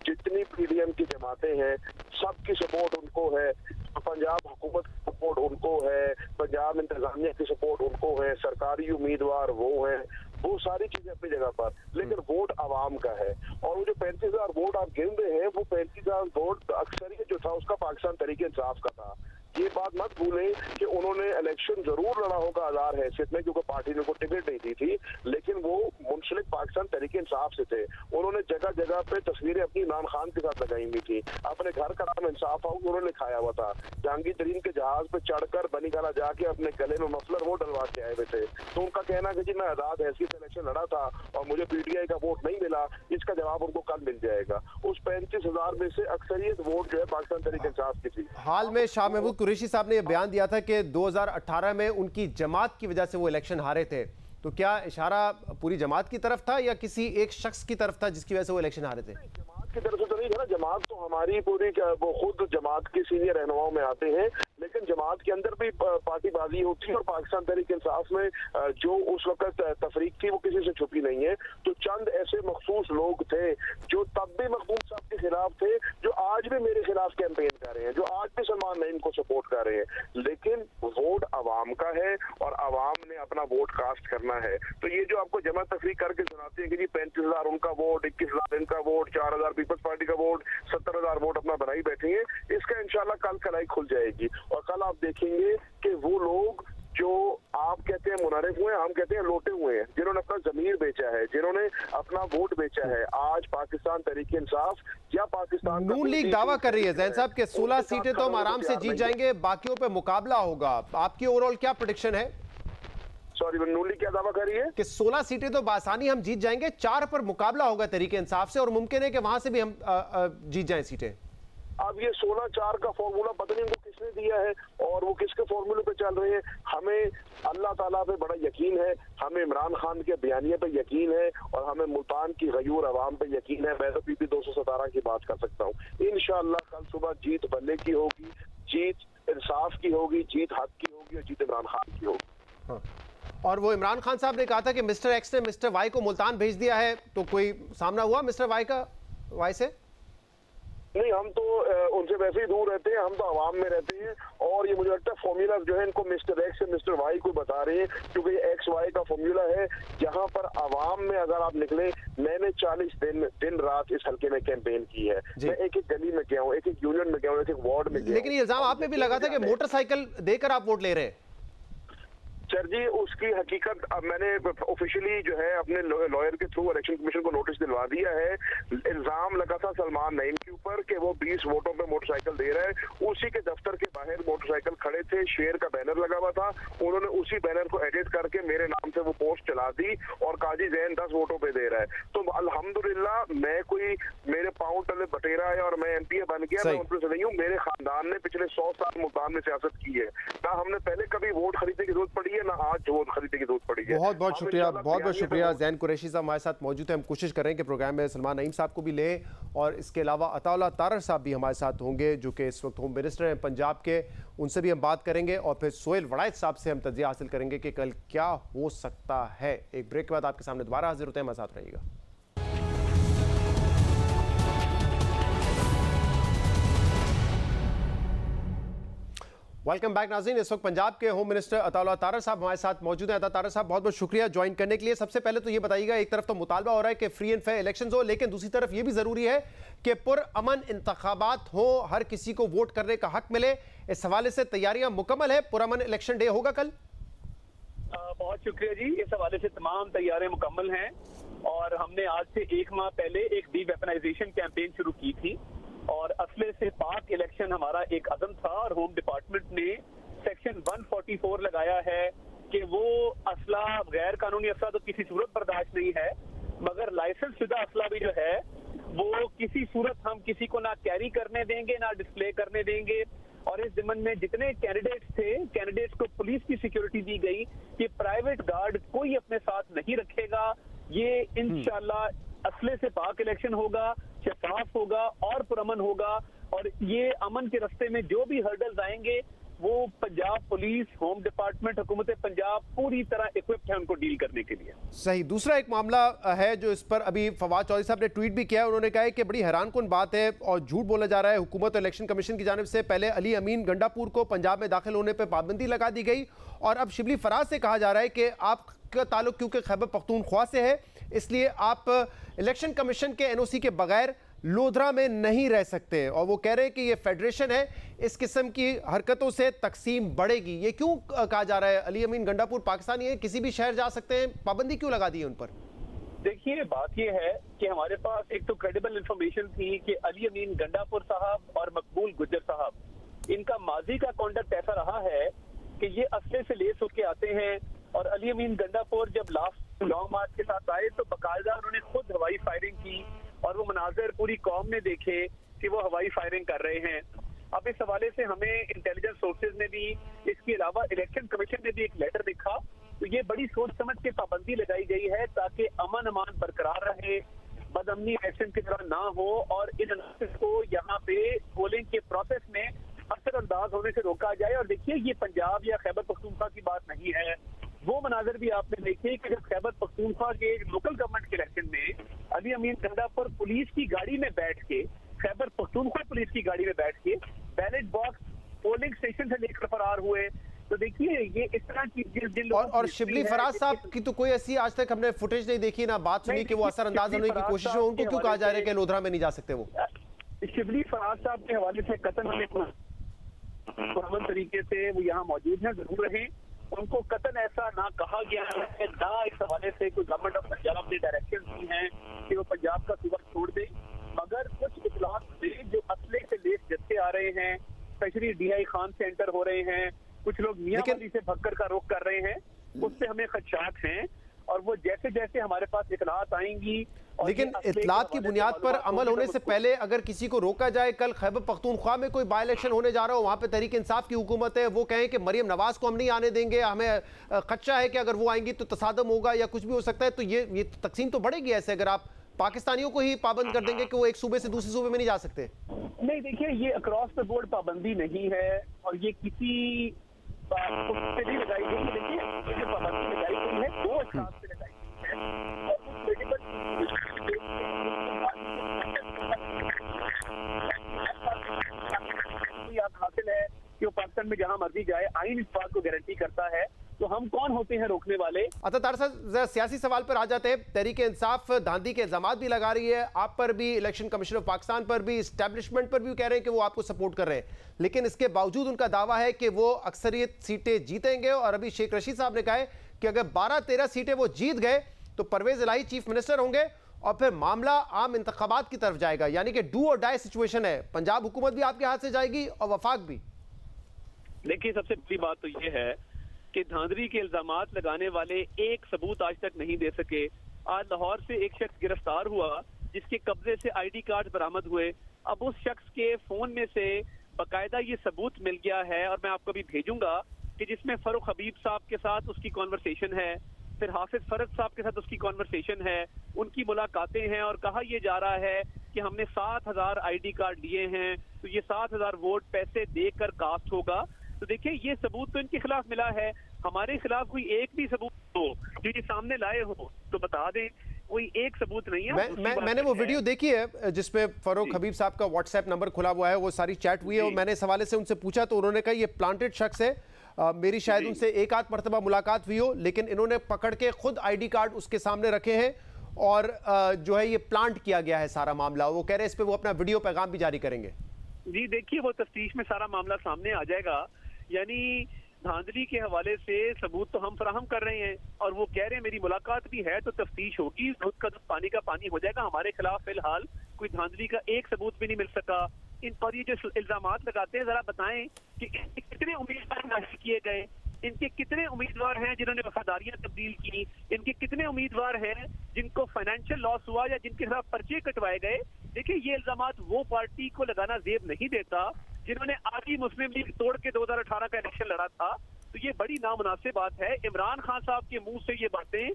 जितनी PDM की जमातें हैं सबकी सपोर्ट उनको है, पंजाब हुकूमत की सपोर्ट उनको है, पंजाब इंतजामिया की सपोर्ट उनको है, सरकारी उम्मीदवार वो हैं, वो सारी चीजें अपनी जगह पर। लेकिन वोट आवाम का है, और वो जो 35,000 वोट आप गिन रहे हैं, वो 35,000 वोट अक्सरियत जो था उसका पाकिस्तान तहरीक इंसाफ का था। ये बात मत भूलें कि उन्होंने इलेक्शन जरूर लड़ा होगा आधार हैसियत में, क्योंकि पार्टी ने को टिकट नहीं दी थी, लेकिन वो मुंसलिक पाकिस्तान तहरीक इंसाफ से थे। उन्होंने जगह जगह पे तस्वीरें अपनी इमरान खान के साथ लगाई हुई थी, अपने घर का नाम इंसाफ हाउस उन्होंने खाया हुआ था, जहांगीर तरीन के जहाज पे चढ़कर बनी गाला जाके अपने गले में मफलर वो डलवा के आए हुए थे। तो उनका कहना कि जी मैं आजाद हैसियत से इलेक्शन लड़ा था और मुझे PTI का वोट नहीं मिला, इसका जवाब उनको कल मिल जाएगा। उस 35,000 में से अक्सरियत वोट जो है पाकिस्तान तहरीक इंसाफ की थी। हाल में शाह महमूद कुरैशी साहब ने यह बयान दिया था कि 2018 में उनकी जमात की वजह से वो इलेक्शन हारे थे, तो क्या इशारा पूरी जमात की तरफ था या किसी एक शख्स की तरफ था जिसकी वजह से वो इलेक्शन हारे थे? जमात की तरफ से तो नहीं था ना, जमात तो हमारी पूरी, वो खुद जमात के सीनियर रहनुमाओं में आते हैं, लेकिन जमात के अंदर भी पार्टीबाजी होती है, और पाकिस्तान तहरीक इंसाफ में जो उस वक्त तफरीक थी वो किसी से छुपी नहीं है। तो चंद ऐसे मखसूस लोग थे जो तब भी महबूब साहब के खिलाफ थे, जो आज भी मेरे खिलाफ कैंपेन कर रहे हैं, जो आज भी सलमान नईम को सपोर्ट कर रहे हैं। लेकिन वोट आवाम का है और आवाम ने अपना वोट कास्ट करना है। तो ये जो आपको जमा तफरीक करके सुनाते हैं कि जी 35,000 उनका वोट, 21,000 इनका वोट, 4,000 पीपल्स पार्टी का वोट, 70,000 वोट अपना बनाई बैठे हैं, इसका इंशाल्लाह कल कलाई खुल जाएगी। और कल आप देखेंगे कि वो लोग जो आप कहते हैं मुनारिफ हुए, हम कहते हैं लोटे हुए हैं, जिन्होंने अपना जमीर बेचा है, जिन्होंने अपना वोट बेचा है, आज पाकिस्तान तहरीक इंसाफ या पाकिस्तान नून लीग दावा कर रही है जैन साहब के 16 सीटें तो हम आराम से जीत जाएंगे, बाकियों पे मुकाबला होगा। आपकी ओवरऑल क्या प्रेडिक्शन है? सॉरी, नून लीग क्या दावा कर रही है कि 16 सीटें तो बासानी हम जीत जाएंगे, 4 पर मुकाबला होगा तहरीक इंसाफ से, और मुमकिन है कि वहां से भी हम जीत जाएं सीटें। अब ये 16-4 का फॉर्मूला पता नहीं उनको किसने दिया है और वो किसके फॉर्मूले पे चल रहे हैं। हमें अल्लाह ताला पे बड़ा यकीन है, हमें इमरान खान के बयानिए पे यकीन है, और हमें मुल्तान की गयूर अवाम पे यकीन है। मैं तो PP 217 की बात कर सकता हूँ। इंशाअल्लाह कल सुबह जीत बल्ले की होगी, जीत इंसाफ की होगी, जीत हक की होगी, और जीत इमरान खान की होगी। हाँ। और वो इमरान खान साहब ने कहा था कि मिस्टर एक्स ने मिस्टर वाई को मुल्तान भेज दिया है, तो कोई सामना हुआ मिस्टर वाई से? नहीं, हम तो उनसे वैसे ही दूर रहते हैं, हम तो आवाम में रहते हैं, और ये मुझे लगता है फॉर्मूला जो है इनको मिस्टर एक्स से मिस्टर वाई को बता रहे हैं, क्योंकि ये XY का फॉर्मूला है, जहां पर आवाम में अगर आप निकले, मैंने 40 दिन रात इस हल्के में कैंपेन की है। मैं एक एक गली में गया हूँ, एक एक यूनियन में गया हूँ, एक एक वार्ड में गया। लेकिन ये इल्जाम आप पे भी लगा था कि मोटरसाइकिल देकर आप वोट ले रहे हैं। सर जी, उसकी हकीकत अब मैंने ऑफिशियली जो है अपने लॉयर के थ्रू इलेक्शन कमीशन को नोटिस दिलवा दिया है। इल्जाम लगा था सलमान नईम के ऊपर कि वो 20 वोटों पे मोटरसाइकिल दे रहा है। उसी के दफ्तर के बाहर मोटरसाइकिल खड़े थे, शेर का बैनर लगा हुआ था, उन्होंने उसी बैनर को एडिट करके मेरे नाम से वो पोस्ट चला दी और काजी जैन 10 वोटों पे दे रहा है। तो अल्हम्दुलिल्लाह मैं कोई मेरे पाँव तले बटेरा है और मैं MP बन गया, मैं उनसे नहीं हूँ। मेरे खानदान ने पिछले 100 साल मुल्तान में सियासत की है, ना हमने पहले कभी वोट खरीदने की जरूरत पड़ी है, ना आज वोट खरीदने की जरूरत पड़ी है। बहुत बहुत शुक्रिया, बहुत बहुत शुक्रिया। जैन कुरैशी साहब हमारे साथ मौजूद हैं। हम कोशिश करें कि प्रोग्राम में सलमान नईम साहब को भी लें, और इसके अलावा अताउल्लाह तारर साहब भी हमारे साथ होंगे जो कि इस वक्त होम मिनिस्टर हैं पंजाब के, उनसे भी हम बात करेंगे, और फिर सोहेल वड़ाइच साहब से हम तजिया हासिल करेंगे कि कल क्या हो सकता है। एक ब्रेक के बाद आपके सामने दोबारा हाजिर होते हैं, हमारे साथ रहिएगा। वेलकम बैक नाज़रीन। इस वक्त पंजाब के होम मिनिस्टर अताउल्लाह तारर साहब हमारे साथ मौजूद हैं। अता तारर साहब, बहुत बहुत शुक्रिया ज्वाइन करने के लिए। सबसे पहले तो ये बताइएगा, एक तरफ तो मुतालबा हो रहा है कि फ्री एंड फेयर इलेक्शंस हो, लेकिन दूसरी तरफ ये भी ज़रूरी है कि पुरअमन इंतखाबात हो, हर किसी को वोट करने का हक मिले। इस हवाले से तैयारियां मुकम्मल है? पुरअमन इलेक्शन डे होगा कल? बहुत शुक्रिया जी। इस हवाले से तमाम तैयारियां मुकम्मल हैं, और हमने आज से 1 माह पहले एक डी वेपनाइजेशन कैंपेन शुरू की थी, और असले से पाक इलेक्शन हमारा एक अज़म था, और होम डिपार्टमेंट ने सेक्शन 144 लगाया है कि वो असला, गैर कानूनी असला तो किसी सूरत बर्दाश्त नहीं है, मगर लाइसेंस शुदा असला भी जो है वो किसी सूरत हम किसी को ना कैरी करने देंगे, ना डिस्प्ले करने देंगे, और इस ज़िमन में जितने कैंडिडेट्स थे, कैंडिडेट्स को पुलिस की सिक्योरिटी दी गई कि प्राइवेट गार्ड कोई अपने साथ नहीं रखेगा। ये इंशाल्लाह असले से पाक इलेक्शन होगा, शफाफ होगा और पुरअमन होगा। और ये अमन के रास्ते में जो भी हर्डल्स आएंगे वो पंजाब पुलिस, होम डिपार्टमेंट, हुकूमत पंजाब पूरी तरह इक्विप्ड है उनको डील करने के लिए। सही। दूसरा एक मामला है जो इस पर अभी फवाद चौधरी साहब ने ट्वीट भी किया है। उन्होंने कहा है कि बड़ी हैरानकुन बात है और झूठ बोला जा रहा है हुकूमत और इलेक्शन कमीशन की जानिब से। पहले अली अमीन गंडापुर को पंजाब में दाखिल होने पर पाबंदी लगा दी गई और अब शिबली फराज से कहा जा रहा है कि आपका ताल्लुक क्योंकि खैबर पख्तूनख्वा से है इसलिए आप इलेक्शन कमीशन के एनओसी के बगैर लोधरा में नहीं रह सकते। और वो कह रहे हैं कि ये फेडरेशन है, इस किस्म की हरकतों से तकसीम बढ़ेगी। ये क्यों कहा जा रहा है? अली अमीन गंडापुर पाकिस्तानी है, किसी भी शहर जा सकते हैं, पाबंदी क्यों लगा दी है उन पर? देखिए, बात ये है कि हमारे पास एक तो क्रेडिबल इंफॉर्मेशन थी कि अली अमीन गंडापुर साहब और मकबूल गुज्जर साहब, इनका माजी का कॉन्डक्ट ऐसा रहा है कि ये असले से लेस होके आते हैं। और अली अमीन गंडापुर जब लास्ट लॉन्ग मार्च के साथ आए तो बाकायदा उन्होंने खुद हवाई फायरिंग की और वो मनाजर पूरी कौम ने देखे कि वो हवाई फायरिंग कर रहे हैं। अब इस हवाले से हमें इंटेलिजेंस सोर्सेज ने भी, इसके अलावा इलेक्शन कमीशन ने भी एक लेटर लिखा। तो ये बड़ी सोच समझ के पाबंदी लगाई गई है ताकि अमन अमान बरकरार रहे, बदअमनी इलेक्शन की तरह ना हो और इन अनासिस को यहाँ पे पोलिंग के प्रोसेस में असरअंदाज होने से रोका जाए। और देखिए, ये पंजाब या खैबर पख्तूनख्वा की बात नहीं है। वो मनाजर भी आपने देखे कि जब खैबर पख्तूनख्वा के लोकल गवर्नमेंट के इलेक्शन में अली अमीन गंडापुर पुलिस की गाड़ी में बैठ के, खैबर पख्तूनख्वा पुलिस की गाड़ी में बैठ के बैलेट बॉक्स पोलिंग स्टेशन से लेकर फरार हुए। तो देखिए, ये इस तरह की जिन और शिबली फराज साहब की तो कोई ऐसी आज तक हमने फुटेज नहीं देखी, ना बात सुनी कि वो असरअंदाज होने की कोशिश हो। उनको क्यों कहा जा रहा है कि लोधरा में नहीं जा सकते? वो शिबली फराज साहब के हवाले से कतन पुरअमन तरीके से वो यहाँ मौजूद हैं, जरूर रहे। उनको कतन ऐसा ना कहा गया है, ना इस हवाले से कोई गवर्नमेंट ऑफ पंजाब ने डायरेक्शन दी हैं कि वो पंजाब का सूबा छोड़ दे। मगर कुछ इतलात से जो असले से लेस जत्थे आ रहे हैं, स्पेशली डीआई खान से एंटर हो रहे हैं, कुछ लोग मियाँवाली से भक्कर का रुख कर रहे हैं, उससे हमें खदशात हैं। और वो जैसे जैसे हमारे पास इतलात आएंगी, लेकिन इतलात की बुनियाद पर अमल होने से पहले अगर किसी को रोका जाए, कल खैबर पख्तूनख्वा में कोई बाई इलेक्शन होने जा रहा हो, वहां पे तहरीक इंसाफ की हुकूमत है, वो कहें कि मरियम नवाज को हम नहीं आने देंगे, हमें खदशा है कि अगर वो आएंगी तो तसादम होगा या कुछ भी हो सकता है, तो ये तकसीम तो बढ़ेगी ऐसे अगर आप पाकिस्तानियों को ही पाबंद कर देंगे कि वो एक सूबे से दूसरे सूबे में नहीं जा सकते। नहीं, देखिए, ये अक्रॉस द बोर्ड पाबंदी नहीं है और ये किसी नहीं लगाई गई। देखिए, पाबंदी लगाई गई है दो हिसाब से लगाई गई है। हासिल है कि वो पाकिस्तान में जहां मर्जी जाए, आइन इस बात को गारंटी करता है, तो हम कौन होते हैं रोकने वाले? सियासी सवाल पर आ जाते हैं। तहरीक इंसाफ धांधली के इल्जाम भी लगा रही है, आप पर भी, इलेक्शन कमीशन ऑफ पाकिस्तान पर भी, एस्टेब्लिशमेंट पर भी कह रहे हैं कि वो आपको सपोर्ट कर रहे हैं, लेकिन इसके बावजूद उनका दावा है कि वो अक्सरियत सीटें जीतेंगे। और अभी शेख रशीद साहब ने कहा है कि अगर 12-13 सीटें वो जीत गए तो परवेज इलाही चीफ मिनिस्टर होंगे और फिर मामला आम इंतखाबात की तरफ जाएगा। यानी कि डू और डाई सिचुएशन है, पंजाब हुकूमत भी आपके हाथ से जाएगी और वफाक भी। देखिए, सबसे बड़ी बात तो ये है कि धांधली के इल्जामात लगाने वाले एक सबूत आज तक नहीं दे सके। आज लाहौर से एक शख्स गिरफ्तार हुआ जिसके कब्जे से आईडी कार्ड बरामद हुए। अब उस शख्स के फोन में से बाकायदा ये सबूत मिल गया है और मैं आपको भी भेजूंगा कि जिसमें फरूख हबीब साहब के साथ उसकी कॉन्वर्सेशन है, फिर हाफिज फरद साहब के साथ उसकी कॉन्वर्सेशन है, उनकी मुलाकातें हैं और कहा यह जा रहा है कि हमने 7000 आईडी कार्ड लिए हैं, तो ये 7000 वोट पैसे देकर कास्ट होगा। तो देखिए, ये सबूत तो इनके खिलाफ मिला है, हमारे खिलाफ कोई एक भी सबूत हो जो ये सामने लाए हो तो बता दें। कोई एक सबूत नहीं है। मैंने वो वीडियो देखी है जिसपे फरूख हबीब साहब का व्हाट्सएप नंबर खुला हुआ है, वो सारी चैट हुई है और मैंने इस हवाले से उनसे पूछा तो उन्होंने कहा ये प्लांटेड शख्स है। मेरी शायद उनसे एक आध मरतबा मुलाकात हुई हो, लेकिन इन्होंने पकड़ के खुद आईडी कार्ड उसके सामने रखे हैं और जो है ये प्लांट किया गया है सारा मामला। वो कह रहे हैं इस पे वो अपना वीडियो पैगाम भी जारी करेंगे। जी देखिए, वो तफ्तीश में सारा मामला सामने आ जाएगा। यानी धांधली के हवाले से सबूत तो हम फराहम कर रहे हैं और वो कह रहे हैं मेरी मुलाकात भी है, तो तफ्तीश होगी, दूध का दूध पानी का पानी हो जाएगा। हमारे खिलाफ फिलहाल कोई धांधली का एक सबूत भी नहीं मिल सका। इन पर ये जो इल्जामात लगाते हैं, जरा बताएं कि कितने उम्मीदवार नाशिक किए गए, इनके कितने उम्मीदवार हैं जिन्होंने वफादारियां तब्दील की, इनके कितने उम्मीदवार हैं जिनको फाइनेंशियल लॉस हुआ या जिनके खिलाफ पर्चे कटवाए गए। देखिए, ये इल्जामात वो पार्टी को लगाना जेब नहीं देता जिन्होंने आधी मुस्लिम लीग तोड़ के 2018 का इलेक्शन लड़ा था। तो ये बड़ी नामुनासिब बात है। इमरान खान साहब के मुंह से ये बातें,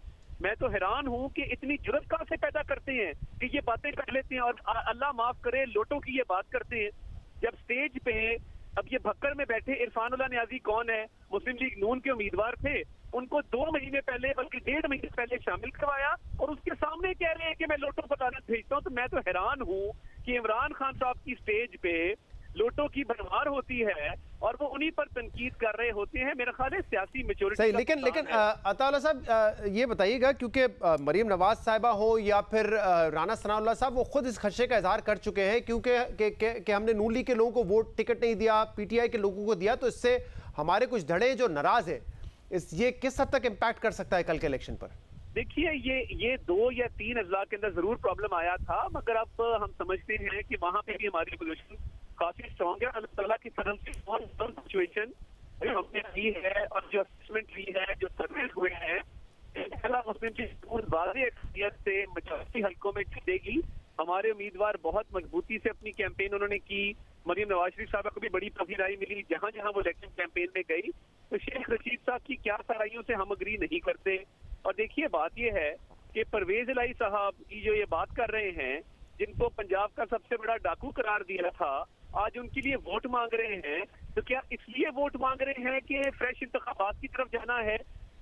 मैं तो हैरान हूं कि इतनी जुर्रत कहां से पैदा करते हैं कि ये बातें कर लेते हैं। और अल्लाह माफ करे, लोटों की ये बात करते हैं। जब स्टेज पे अब ये भक्कर में बैठे इरफानुल्लाह नियाजी कौन है, मुस्लिम लीग नून के उम्मीदवार थे, उनको 2 महीने पहले बल्कि 1.5 महीने पहले शामिल करवाया और उसके सामने कह रहे हैं कि मैं लोटों को तारीफ भेजता हूँ। तो मैं तो हैरान हूँ कि इमरान खान साहब की स्टेज पे लोटों की भरमार होती है और वो उन्हीं पर तनकीद कर रहे होते हैं। मेरा ख्याल है सियासी मेच्योरिटी सही। लेकिन अताउल्लाह साहब ये बताइएगा, क्योंकि मरीम नवाज साहिबा हो या फिर राना सनाउल्लाह साहब, वो खुद इस खदशे का इजहार कर चुके हैं क्योंकि हमने नून लीग के लोगों को वोट टिकट नहीं दिया, पीटीआई के लोगों को दिया, तो इससे हमारे कुछ धड़े जो नाराज है, ये किस हद तक इम्पैक्ट कर सकता है कल के इलेक्शन पर? देखिए, ये 2 या 3 अजला के अंदर जरूर प्रॉब्लम आया था, मगर अब हम समझते हैं कि वहां पे भी हमारी पोजीशन काफी स्ट्रॉन्ग है। अल्लाह ताला की तरफ से सिचुएशन जो हमने ली है और जो असेसमेंट ली है, जो सर्वे हुए हैं, मुस्लिम लीग वाज़ेह अक्सरियत से मजाजी हल्कों में जीतेगी। हमारे उम्मीदवार बहुत मजबूती से अपनी कैंपेन उन्होंने की। मरीम नवाज शरीफ साहब को भी बड़ी पसीराई मिली जहां जहां वो इलेक्शन कैंपेन में गई। तो शेख रशीद साहब की क्या साराइयों से हम अग्री नहीं करते। और देखिए, बात ये है कि परवेज इलाही साहब जो ये बात कर रहे हैं, जिनको पंजाब का सबसे बड़ा डाकू करार दिया था, आज उनके लिए वोट मांग रहे हैं। तो क्या इसलिए वोट मांग रहे हैं कि फ्रेश इंतखाबात की तरफ जाना है?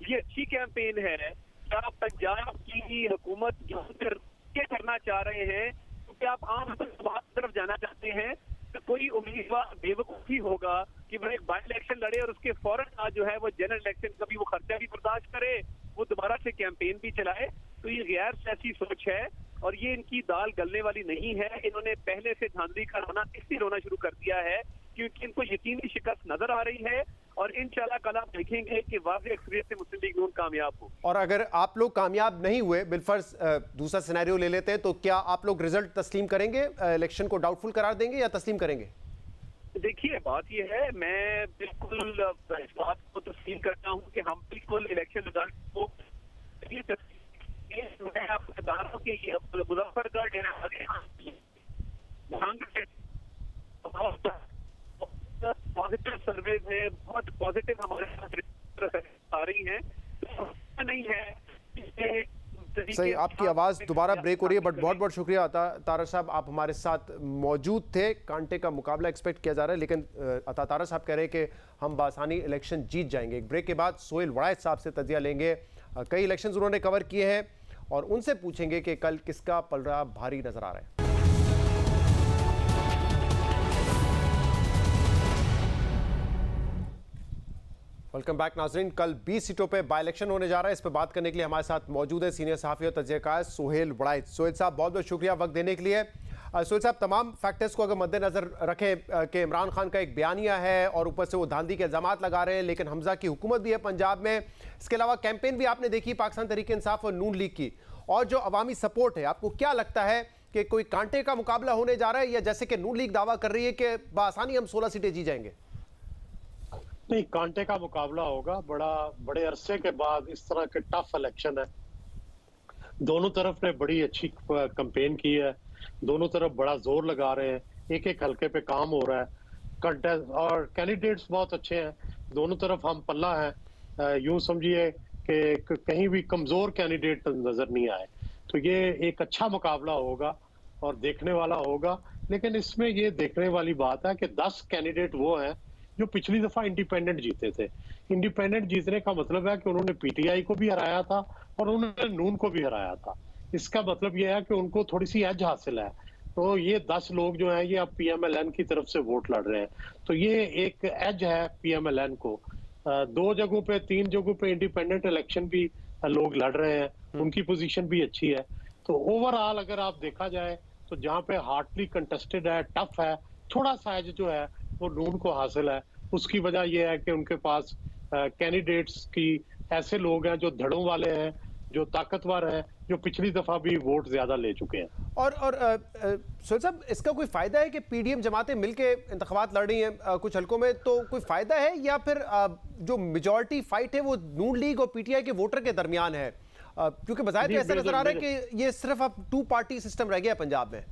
ये अच्छी कैंपेन है। क्या पंजाब की हुकूमत क्या करना चाह रहे हैं? क्योंकि आप आम इंतखाबात की तरफ जाना चाहते हैं तो कोई उम्मीदवार बेवकूफ़ी होगा कि वह एक बाई इलेक्शन लड़े और उसके फौरन आज जो है वो जनरल इलेक्शन का भी वो खर्चा भी बर्दाश्त करे, वो दोबारा से कैंपेन भी चलाए। तो ये गैर सियासी सोच है और ये इनकी दाल गलने वाली नहीं है। इन्होंने पहले से धांधली का रोना इसलिए रोना शुरू कर दिया है क्योंकि इनको यकीनी शिकस्त नजर आ रही है और इंशाल्लाह कल आप देखेंगे कि वाज़ेह अक्सरियत से मुस्लिम लीग नून कामयाब हो। और अगर आप लोग कामयाब नहीं हुए, बिलफर्ज दूसरा सिनेरियो ले लेते हैं, तो क्या आप लोग रिजल्ट तस्लीम करेंगे, इलेक्शन को डाउटफुल करार देंगे या तस्लीम करेंगे? देखिए, बात यह है, मैं बिल्कुल इस बात को तस्लीम करता हूँ कि हम बिल्कुल इलेक्शन रिजल्ट को मैं आपको बता रहा हूँ कि मुजफ्फरगढ़ पॉजिटिव सर्वे है, बहुत पॉजिटिव हमारे साथ आ रही है, नहीं है। सही, आपकी आवाज़ दोबारा ब्रेक हो रही है, बट बहुत बहुत शुक्रिया तारा साहब, आप हमारे साथ मौजूद थे। कांटे का मुकाबला एक्सपेक्ट किया जा रहा है, लेकिन तारा साहब कह रहे हैं कि हम बासानी इलेक्शन जीत जाएंगे। एक ब्रेक के बाद सोहेल वड़ाइच साहब से तजिया लेंगे। कई इलेक्शंस उन्होंने कवर किए हैं और उनसे पूछेंगे कि कल किसका पलड़ा भारी नजर आ रहा है। वेलकम बैक नाजरीन। कल 20 सीटों पे बाई इलेक्शन होने जा रहा है। इस पर बात करने के लिए हमारे साथ मौजूद है सीनियर सहाफ़ी और तजज़ियाकार सोहेल वड़ाइच। सोहेल साहब, बहुत बहुत शुक्रिया वक्त देने के लिए। सोहेल साहब, तमाम फैक्टर्स को अगर मद्देनजर रखें कि इमरान खान का एक बयानिया है और ऊपर से वो धांधली के इल्ज़ाम लगा रहे हैं, लेकिन हमजा की हुकूमत भी है पंजाब में, इसके अलावा कैंपेन भी आपने देखी पाकिस्तान तहरीक इंसाफ और नून लीग की, और जो अवामी सपोर्ट है, आपको क्या लगता है कि कोई कांटे का मुकाबला होने जा रहा है या जैसे कि नून लीग दावा कर रही है कि बआसानी हम 16 सीटें जी जाएंगे? नहीं, कांटे का मुकाबला होगा। बड़े अरसे के बाद इस तरह के टफ इलेक्शन है। दोनों तरफ ने बड़ी अच्छी कैंपेन की है, दोनों तरफ बड़ा जोर लगा रहे हैं, एक एक हल्के पे काम हो रहा है, और कैंडिडेट्स बहुत अच्छे हैं। दोनों तरफ हम पल्ला है, यूं समझिए कि कहीं भी कमजोर कैंडिडेट नजर नहीं आए। तो ये एक अच्छा मुकाबला होगा और देखने वाला होगा। लेकिन इसमें ये देखने वाली बात है कि 10 कैंडिडेट वो हैं जो पिछली दफा इंडिपेंडेंट जीते थे। इंडिपेंडेंट जीतने का मतलब है कि उन्होंने पीटीआई को भी हराया था और उन्होंने नून को भी हराया था। इसका मतलब यह है कि उनको थोड़ी सी एज हासिल है। तो ये 10 लोग जो हैं ये अब पीएमएलएन की तरफ से वोट लड़ रहे हैं, तो ये एक एज है पीएमएलएन को। 2 जगहों पे 3 जगहों पे इंडिपेंडेंट इलेक्शन भी लोग लड़ रहे हैं, उनकी पोजीशन भी अच्छी है। तो ओवरऑल अगर आप देखा जाए तो जहाँ पे हार्डली कंटेस्टेड है, टफ है, थोड़ा सा एज जो है वो नून को हासिल है। उसकी वजह यह है कि उनके पास कैंडिडेट्स की ऐसे लोग हैं जो धड़ों वाले हैं, जो ताकतवर हैं, जो पिछली दफा भी वोट ज्यादा ले चुके हैं। और सोहेल साहब, इसका कोई फायदा है कि पीडीएम जमातें मिलके इंतखाबात लड़ रही हैं कुछ हलकों में, तो कोई फायदा है या फिर जो मेजॉरिटी फाइट है वो नून लीग और पीटीआई के वोटर के दरमियान है? क्योंकि बजाय तो ऐसा नजर आ रहा है कि ये सिर्फ अब 2 पार्टी सिस्टम रह गया पंजाब में।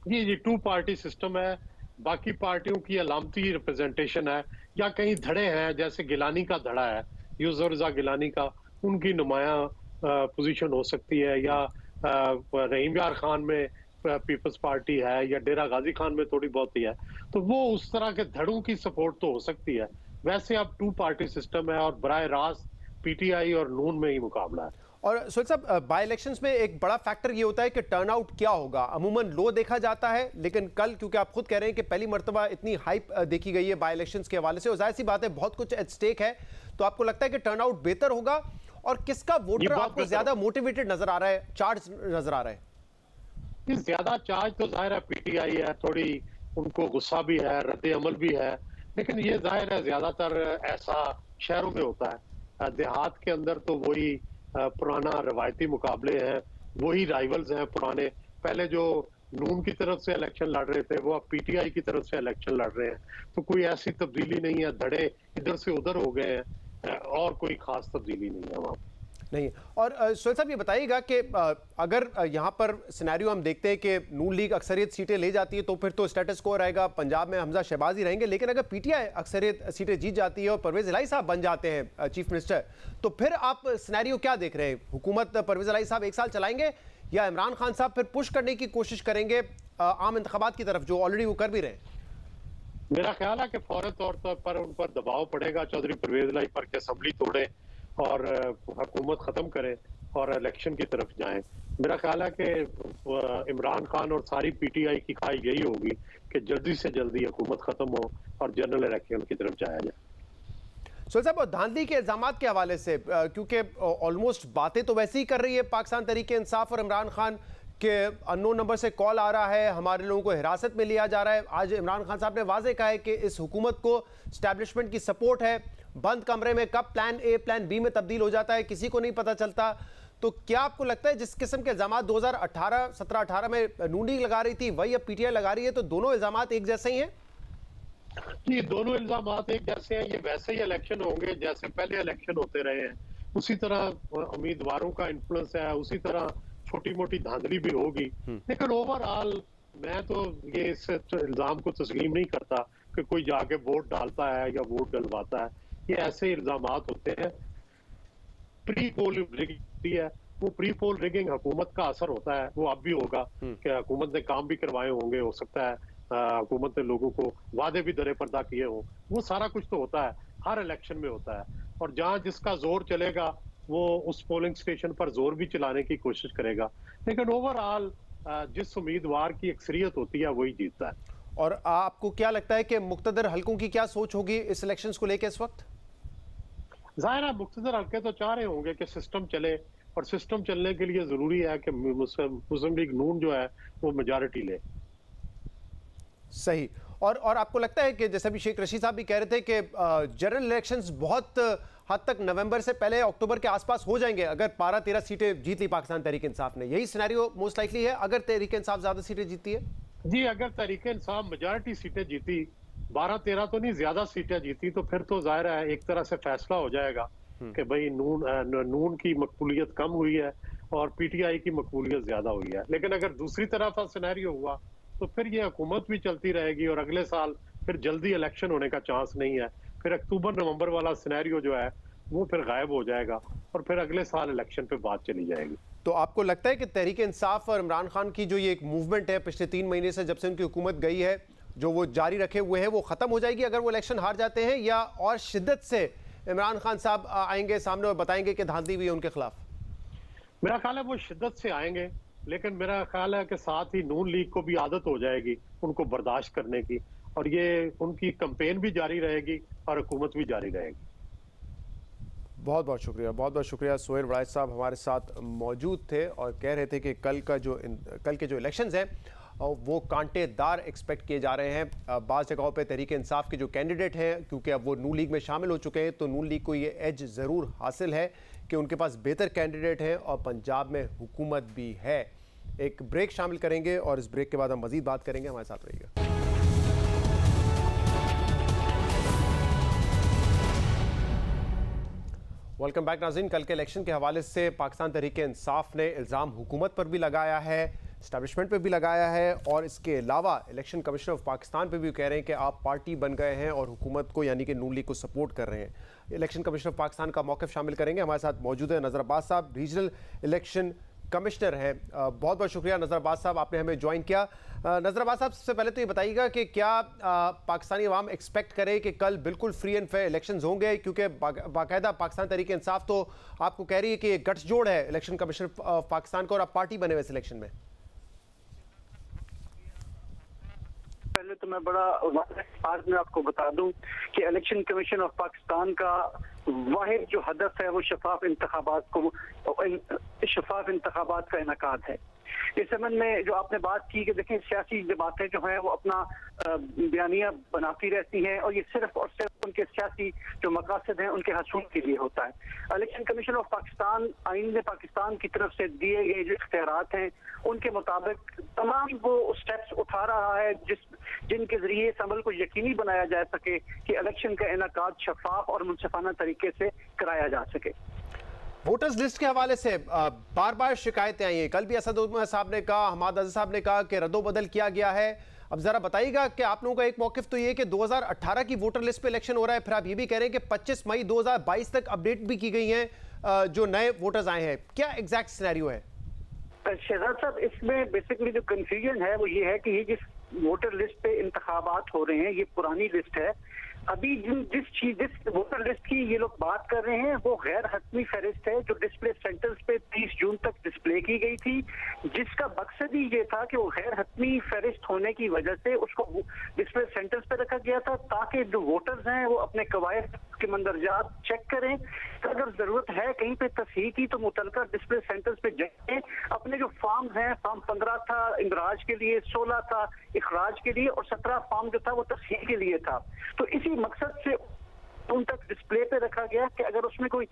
जी, 2 पार्टी सिस्टम है। बाकी पार्टियों की अलामती रिप्रेजेंटेशन है, या कहीं धड़े हैं जैसे गिलानी का धड़ा है, यूसुफ रज़ा गिलानी का, उनकी नुमाया पोजीशन हो सकती है, या रहीम यार खान में पीपल्स पार्टी है, या डेरा गाजी खान में थोड़ी बहुत ही है, तो वो उस तरह के धड़ों की सपोर्ट तो हो सकती है। वैसे अब 2 पार्टी सिस्टम है और बराह रास्त पीटीआई और नून में ही मुकाबला है। और सोहेल साहब, बाई इलेक्शंस में एक बड़ा फैक्टर ये होता है कि टर्नआउट क्या होगा। अमूमन लो देखा जाता है, लेकिन कल क्योंकि आप खुद कह रहे हैं कि पहली मर्तबा इतनी हाइप देखी गई है बाई इलेक्शंस के हवाले से, और जाहिर सी बात है बहुत कुछ एट स्टेक है, तो आपको लगता है कि टर्नआउट बेहतर होगा? और किसका वोटर आपको ज्यादा मोटिवेटेड नजर आ रहा है, चार्ज नजर आ रहा है? ज्यादा चार्ज तो जाहिर है पीटीआई है, थोड़ी उनको गुस्सा भी है, रद्द अमल भी है, लेकिन ये जाहिर है ज्यादातर ऐसा शहरों में होता है। देहात के अंदर तो वही पुराना रवायती मुकाबले हैं, वही राइवल्स हैं पुराने। पहले जो नून की तरफ से इलेक्शन लड़ रहे थे वो अब पीटीआई की तरफ से इलेक्शन लड़ रहे हैं, तो कोई ऐसी तब्दीली नहीं है, धड़े इधर से उधर हो गए हैं और कोई खास तब्दीली नहीं है वहाँ नहीं। और सोहेल साहब ये बताइएगा कि अगर यहाँ पर सिनेरियो हम देखते हैं कि नून लीग अक्सरियत सीटें ले जाती है तो फिर तो स्टेटस को रहेगा, पंजाब में हमजा शहबाज ही रहेंगे, लेकिन अगर पीटीआई अक्सरियत सीटें जीत जाती है और परवेज इलाही साहब बन जाते हैं चीफ मिनिस्टर, तो फिर आप सिनेरियो क्या देख रहे हैं? हुकूमत परवेज इलाही साहब 1 साल चलाएंगे या इमरान खान साहब फिर पुश करने की कोशिश करेंगे आम इंतखाबात की तरफ, जो ऑलरेडी वो कर भी रहे हैं? मेरा ख्याल है कि फौरी तौर पर उन पर दबाव पड़ेगा चौधरी परवेज इलाही पर कि असेंबली तोड़े और हुकूमत खत्म करें और इलेक्शन की तरफ जाएं। मेरा ख्याल है कि इमरान खान और सारी पीटीआई की ख्वाहिश यही होगी कि जल्दी से जल्दी हुकूमत खत्म हो और जनरल इलेक्शन की तरफ जाया जाए। सोहेल साहब, धांधली के इल्जामात के हवाले से, क्योंकि ऑलमोस्ट बातें तो वैसे ही कर रही है पाकिस्तान तहरीक इंसाफ और इमरान खान के अननोन नंबर से कॉल आ रहा है, हमारे लोगों को हिरासत में लिया जा रहा है। आज इमरान खान साहब ने वाजे कहा है कि इस हुकूमत को स्टैब्लिशमेंट की सपोर्ट है, बंद कमरे में कब प्लान ए प्लान बी में तब्दील हो जाता है किसी को नहीं पता चलता। तो क्या आपको लगता है जिस किस्म के इल्जामात 2017-18 में नून लीग लगा रही थी वही अब पीटीआई लगा रही है, तो दोनों इल्जामात एक जैसे ही हैं? ये दोनों इल्जामात एक जैसे हैं। ये वैसे ही इलेक्शन होंगे जैसे पहले इलेक्शन होते रहे हैं, उसी तरह उम्मीदवारों का इन्फ्लुएंस है, उसी तरह छोटी मोटी धांधली भी होगी। लेकिन ओवरऑल मैं तो ये इस इल्जाम को तस्लीम नहीं करता कि कोई जाके वोट डालता है या वोट डलवाता है। ये ऐसे इल्जामात होते हैं। प्री पोल रिगिंग है, वो प्री पोल रिगिंग हुकूमत का असर होता है, वो अब भी होगा कि हुकूमत ने काम भी करवाए होंगे, हो सकता है हुकूमत ने लोगों को वादे भी दरे पर्दा किए हों, वो सारा कुछ तो होता है, हर इलेक्शन में होता है। और जहां जिसका जोर चलेगा वो उस पोलिंग स्टेशन पर जोर भी चलाने की कोशिश करेगा, लेकिन ओवरऑल जिस उम्मीदवार की अक्सरियत होती है वही जीतता है। और आपको क्या लगता है कि मुक्तदर हलकों की क्या सोच होगी इस इलेक्शंस को लेकर इस वक्त? जाहिर है मुक्तदर हल्के तो चाह रहे होंगे कि सिस्टम चले, और सिस्टम चलने के लिए जरूरी है कि मुस्लिम लीग नून जो है वो मेजॉरिटी ले। सही। और आपको लगता है कि जैसे अभी शेख रशीद साहब भी कह रहे थे कि जनरल इलेक्शंस बहुत हद तक नवंबर से पहले अक्टूबर के आसपास हो जाएंगे अगर 12-13 सीटें जीत ली पाकिस्तान तहरीक इंसाफ ने? यही सिनेरियो मोस्ट लाइकली है अगर तहरीक इंसाफ ज्यादा सीटें जीतती है? जी, अगर तहरीक इंसाफ मेजॉरिटी सीटें जीती, 12-13 तो नहीं ज्यादा सीटें जीती, तो फिर तो जाहिर है एक तरह से फैसला हो जाएगा कि भाई नून की मकबूलियत कम हुई है और पीटीआई की मकबूलियत ज्यादा हुई है। लेकिन अगर दूसरी तरफ का सिनेरियो हुआ तो फिर ये हुकूमत भी चलती रहेगी और अगले साल फिर जल्दी इलेक्शन होने का चांस नहीं है। फिर अक्टूबर-नवंबर वाला सिनेरियो जो है वो फिर गायब हो जाएगा और फिर अगले साल इलेक्शन पे बात चली जाएगी। तो आपको लगता है कि तहरीक इंसाफ और इमरान खान की जो ये एक मूवमेंट है पिछले 3 महीने से जब से उनकी हुकूमत गई है, जो वो जारी रखे हुए है, वो खत्म हो जाएगी अगर वो इलेक्शन हार जाते हैं, या और शिद्दत से इमरान खान साहब आएंगे सामने और बताएंगे कि धांधली हुई है उनके खिलाफ? मेरा ख्याल है वो शिद्दत से आएंगे, लेकिन मेरा ख्याल है कि साथ ही नून लीग को भी आदत हो जाएगी उनको बर्दाश्त करने की, और ये उनकी कैंपेन भी जारी रहेगी और हुकूमत भी जारी रहेगी। बहुत बहुत शुक्रिया। सोहेल वड़ाइच साहब हमारे साथ मौजूद थे और कह रहे थे कि कल के जो इलेक्शंस हैं वो कांटेदार एक्सपेक्ट किए जा रहे हैं। बाज़ जगहों पे तहरीक इंसाफ के जो कैंडिडेट हैं, क्योंकि अब वो नून लीग में शामिल हो चुके हैं, तो नून लीग को ये एज ज़रूर हासिल है कि उनके पास बेहतर कैंडिडेट हैं और पंजाब में हुकूमत भी है। एक ब्रेक शामिल करेंगे और इस ब्रेक के बाद हम मज़ीद बात करेंगे। हमारे साथ रहिएगा। वेलकम बैक नाज़रीन। कल के इलेक्शन के हवाले से पाकिस्तान तहरीक इंसाफ ने इल्ज़ाम हुकूमत पर भी लगाया है एस्टैब्लिशमेंट पे भी लगाया है और इसके अलावा इलेक्शन कमिश्नर ऑफ पाकिस्तान पे भी कह रहे हैं कि आप पार्टी बन गए हैं और हुकूमत को यानी कि नून लीग को सपोर्ट कर रहे हैं। इलेक्शन कमिश्नर ऑफ पाकिस्तान का मौक़िफ़ शामिल करेंगे। हमारे साथ मौजूद है नज़र अब्बास साहब, रीजनल इलेक्शन कमिश्नर है। बहुत बहुत शुक्रिया नज़र अब्बास साहब, आपने हमें ज्वाइन किया। नज़र अब्बास साहब, सबसे पहले तो ये बताइएगा कि क्या पाकिस्तानी अवाम एक्सपेक्ट करे कि कल बिल्कुल फ्री एंड फेयर इलेक्शंस होंगे, क्योंकि बाकायदा पाकिस्तान तहरीक इंसाफ तो आपको कह रही है कि गठजोड़ है इलेक्शन कमिश्नर ऑफ पाकिस्तान को और आप पार्टी बने हुए इस इलेक्शन में। पहले तो मैं बड़ा आज मैं आपको बता दूं कि इलेक्शन कमीशन ऑफ पाकिस्तान का वाहिद जो हदफ है वो शफाफ इंतखाबात का इनकाद है। इस संबंध में जो आपने बात की कि देखें सियासी जमातें जो हैं वो अपना बयानिया बनाती रहती हैं और ये सिर्फ और सिर्फ उनके सियासी जो मकासद हैं उनके हसूल के लिए होता है। इलेक्शन कमीशन ऑफ पाकिस्तान आईन पाकिस्तान की तरफ से दिए गए जो इख्तियारात हैं उनके मुताबिक तमाम वो स्टेप्स उठा रहा है जिनके जरिए इस अमल को यकीनी बनाया जा सके कि इलेक्शन का इनकाद शफाफ और मुनसिफाना तरीके से कराया जा सके। वोटर्स लिस्ट के हवाले से बार बार शिकायतें आई हैं। कल भी असद उमर साहब ने कहा, हमाद अज़हर साहब ने कहा कि रद्दोबदल किया गया है। अब जरा बताइएगा कि आप लोगों का एक मौक़िफ़ तो ये है कि 2018 की वोटर लिस्ट पे इलेक्शन हो रहा है, फिर आप ये भी कह रहे हैं कि 25 मई 2022 तक अपडेट भी की गई हैं जो नए वोटर्स आए हैं। क्या एग्जैक्ट सिनेरियो है? शहजाद साहब, इसमें बेसिकली जो कंफ्यूजन है वो ये है कि ये जिस वोटर लिस्ट पे इंतखाबात हो रहे हैं ये पुरानी लिस्ट है। अभी जिस वोटर लिस्ट की ये लोग बात कर रहे हैं वो गैर हतमी फहरिस्त है जो डिस्प्ले सेंटर्स पे 30 जून तक डिस्प्ले की गई थी, जिसका मकसद ही ये था कि वो गैर हतमी फहरिस्त होने की वजह से उसको डिस्प्ले सेंटर्स पे रखा गया था ताकि जो वोटर्स हैं वो अपने कवायद के मंदरजात चेक करें। तो अगर जरूरत है कहीं पे तस्हीह की तो मुतलका डिस्प्ले सेंटर्स पे जाएं, अपने जो फॉर्म हैं, फॉर्म 15 था इंदराज के लिए, 16 था इखराज के लिए और 17 फॉर्म जो था वो तस्हीह के लिए था। तो इसी मकसद से उन तक डिस्प्ले पे रखा गया कि अगर उसमें कोई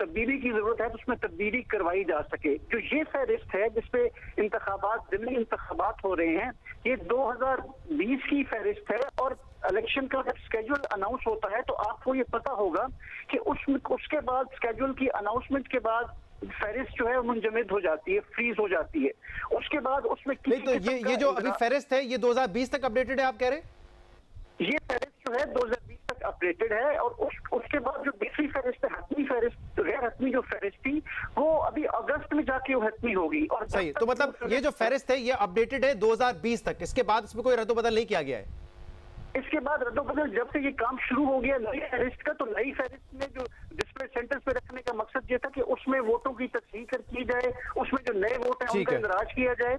तब्दीली की जरूरत है तो उसमें तब्दीली करवाई जा सके। जो ये फहरिस्त है जिसपे दिल्ली इंतखाबात हो रहे हैं ये 2020 की फहरिस्त है और इलेक्शन का जब स्केड्यूल अनाउंस होता है तो आपको ये पता होगा कि उसके बाद स्केड्यूल की अनाउंसमेंट के बाद फहरिस्त जो है मुंजमद हो जाती है, फ्रीज हो जाती है। उसके बाद उसमें नहीं तो ये जो अभी फहरिस्त है ये 2020 तक अपडेटेड है आप कह रहे हैं? ये फहरिस्त जो है 2020 तक अपडेटेड है और उसके बाद जो दूसरी फहरिस्त है हतमी फहरिस्त, गैर हतमी जो फहरिस्त थी वो अभी अगस्त में जाके वो हतमी होगी। और सही, तो मतलब ये जो फहरिस्त है ये अपडेटेड है 2020 तक, इसके बाद इसमें कोई रद्दोबदल नहीं किया गया है? इसके बाद रद्दोबदल जब से ये काम शुरू हो गया नई फहरिस्त का, तो नई फहरिस्त में जो डिस्प्ले सेंटर्स पे रखने का मकसद ये था कि उसमें वोटों की तस्हीह की जाए, उसमें जो नए वोट हैं उनका इंदराज किया जाए।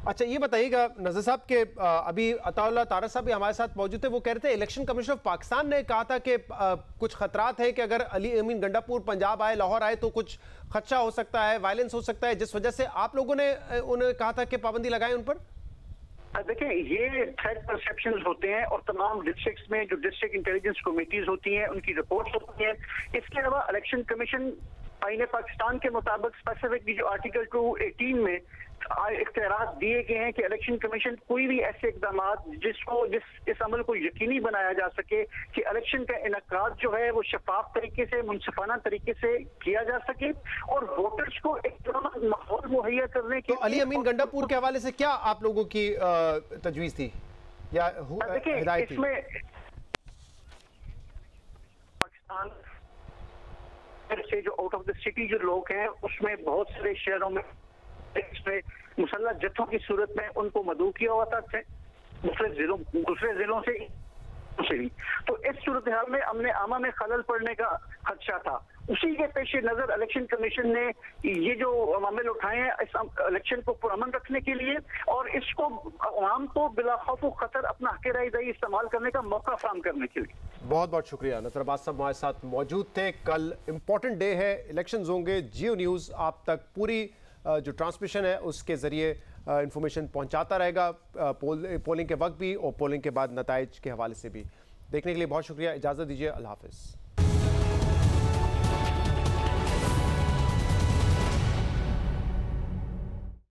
अच्छा ये बताइएगा नज़र साहब के अभी अताउल्लाह तारक साहब भी हमारे साथ मौजूद थे, वो कह रहे थे इलेक्शन कमीशन ऑफ पाकिस्तान ने कहा था कि कुछ खतरात है कि अगर अली अमीन गंडापुर पंजाब आए, लाहौर आए तो कुछ खदशा हो सकता है, वायलेंस हो सकता है, जिस वजह से आप लोगों ने उन्हें कहा था कि पाबंदी लगाएं उन पर। देखिए ये थ्रेट परसेप्शंस होते हैं और तमाम डिस्ट्रिक्ट्स में जो डिस्ट्रिक्ट इंटेलिजेंस कमेटीज होती हैं उनकी रिपोर्ट्स होती हैं। इसके अलावा इलेक्शन कमीशन आईन पाकिस्तान के मुताबिक स्पेसिफिकली जो आर्टिकल 218 में इख्तियारात दिए गए हैं कि इलेक्शन कमीशन कोई भी ऐसे इकदाम इस अमल को यकीनी बनाया जा सके कि इलेक्शन का इनकाद जो है वो शफाफ तरीके से, मुनसिफाना तरीके से किया जा सके और वोटर्स को एक माहौल मुहैया करने के। तो अली अमीन गंडापुर के हवाले से क्या आप लोगों की तजवीज़ थी या हिदायत थी? इसमें पाकिस्तान से जो आउट ऑफ द सिटी जो लोग हैं उसमें बहुत सारे शहरों में मुसल्लह जत्थों की सूरत में उनको मदऊ किया हुआ था दूसरे जिलों से भी। तो इस सूरत हाल में अमने आमा में खलल पड़ने का खदशा था। उसी के पेश नजर इलेक्शन कमीशन ने ये जो मामले उठाए हैं इस इलेक्शन को पुरअमन रखने के लिए और इसको आवाम को बिला खौफ व खतर अपना हक राय इस्तेमाल करने का मौका फराहम करने के लिए। बहुत बहुत शुक्रिया। नज़र अब्बास साहब हमारे साथ मौजूद थे। कल इंपॉर्टेंट डे है, इलेक्शंस होंगे। जियो न्यूज़ आप तक पूरी जो ट्रांसमिशन है उसके ज़रिए इंफॉर्मेशन पहुंचाता रहेगा, पोलिंग के वक्त भी और पोलिंग के बाद नताइज के हवाले से भी। देखने के लिए बहुत शुक्रिया, इजाज़त दीजिए, अल्लाह हाफ़िज़।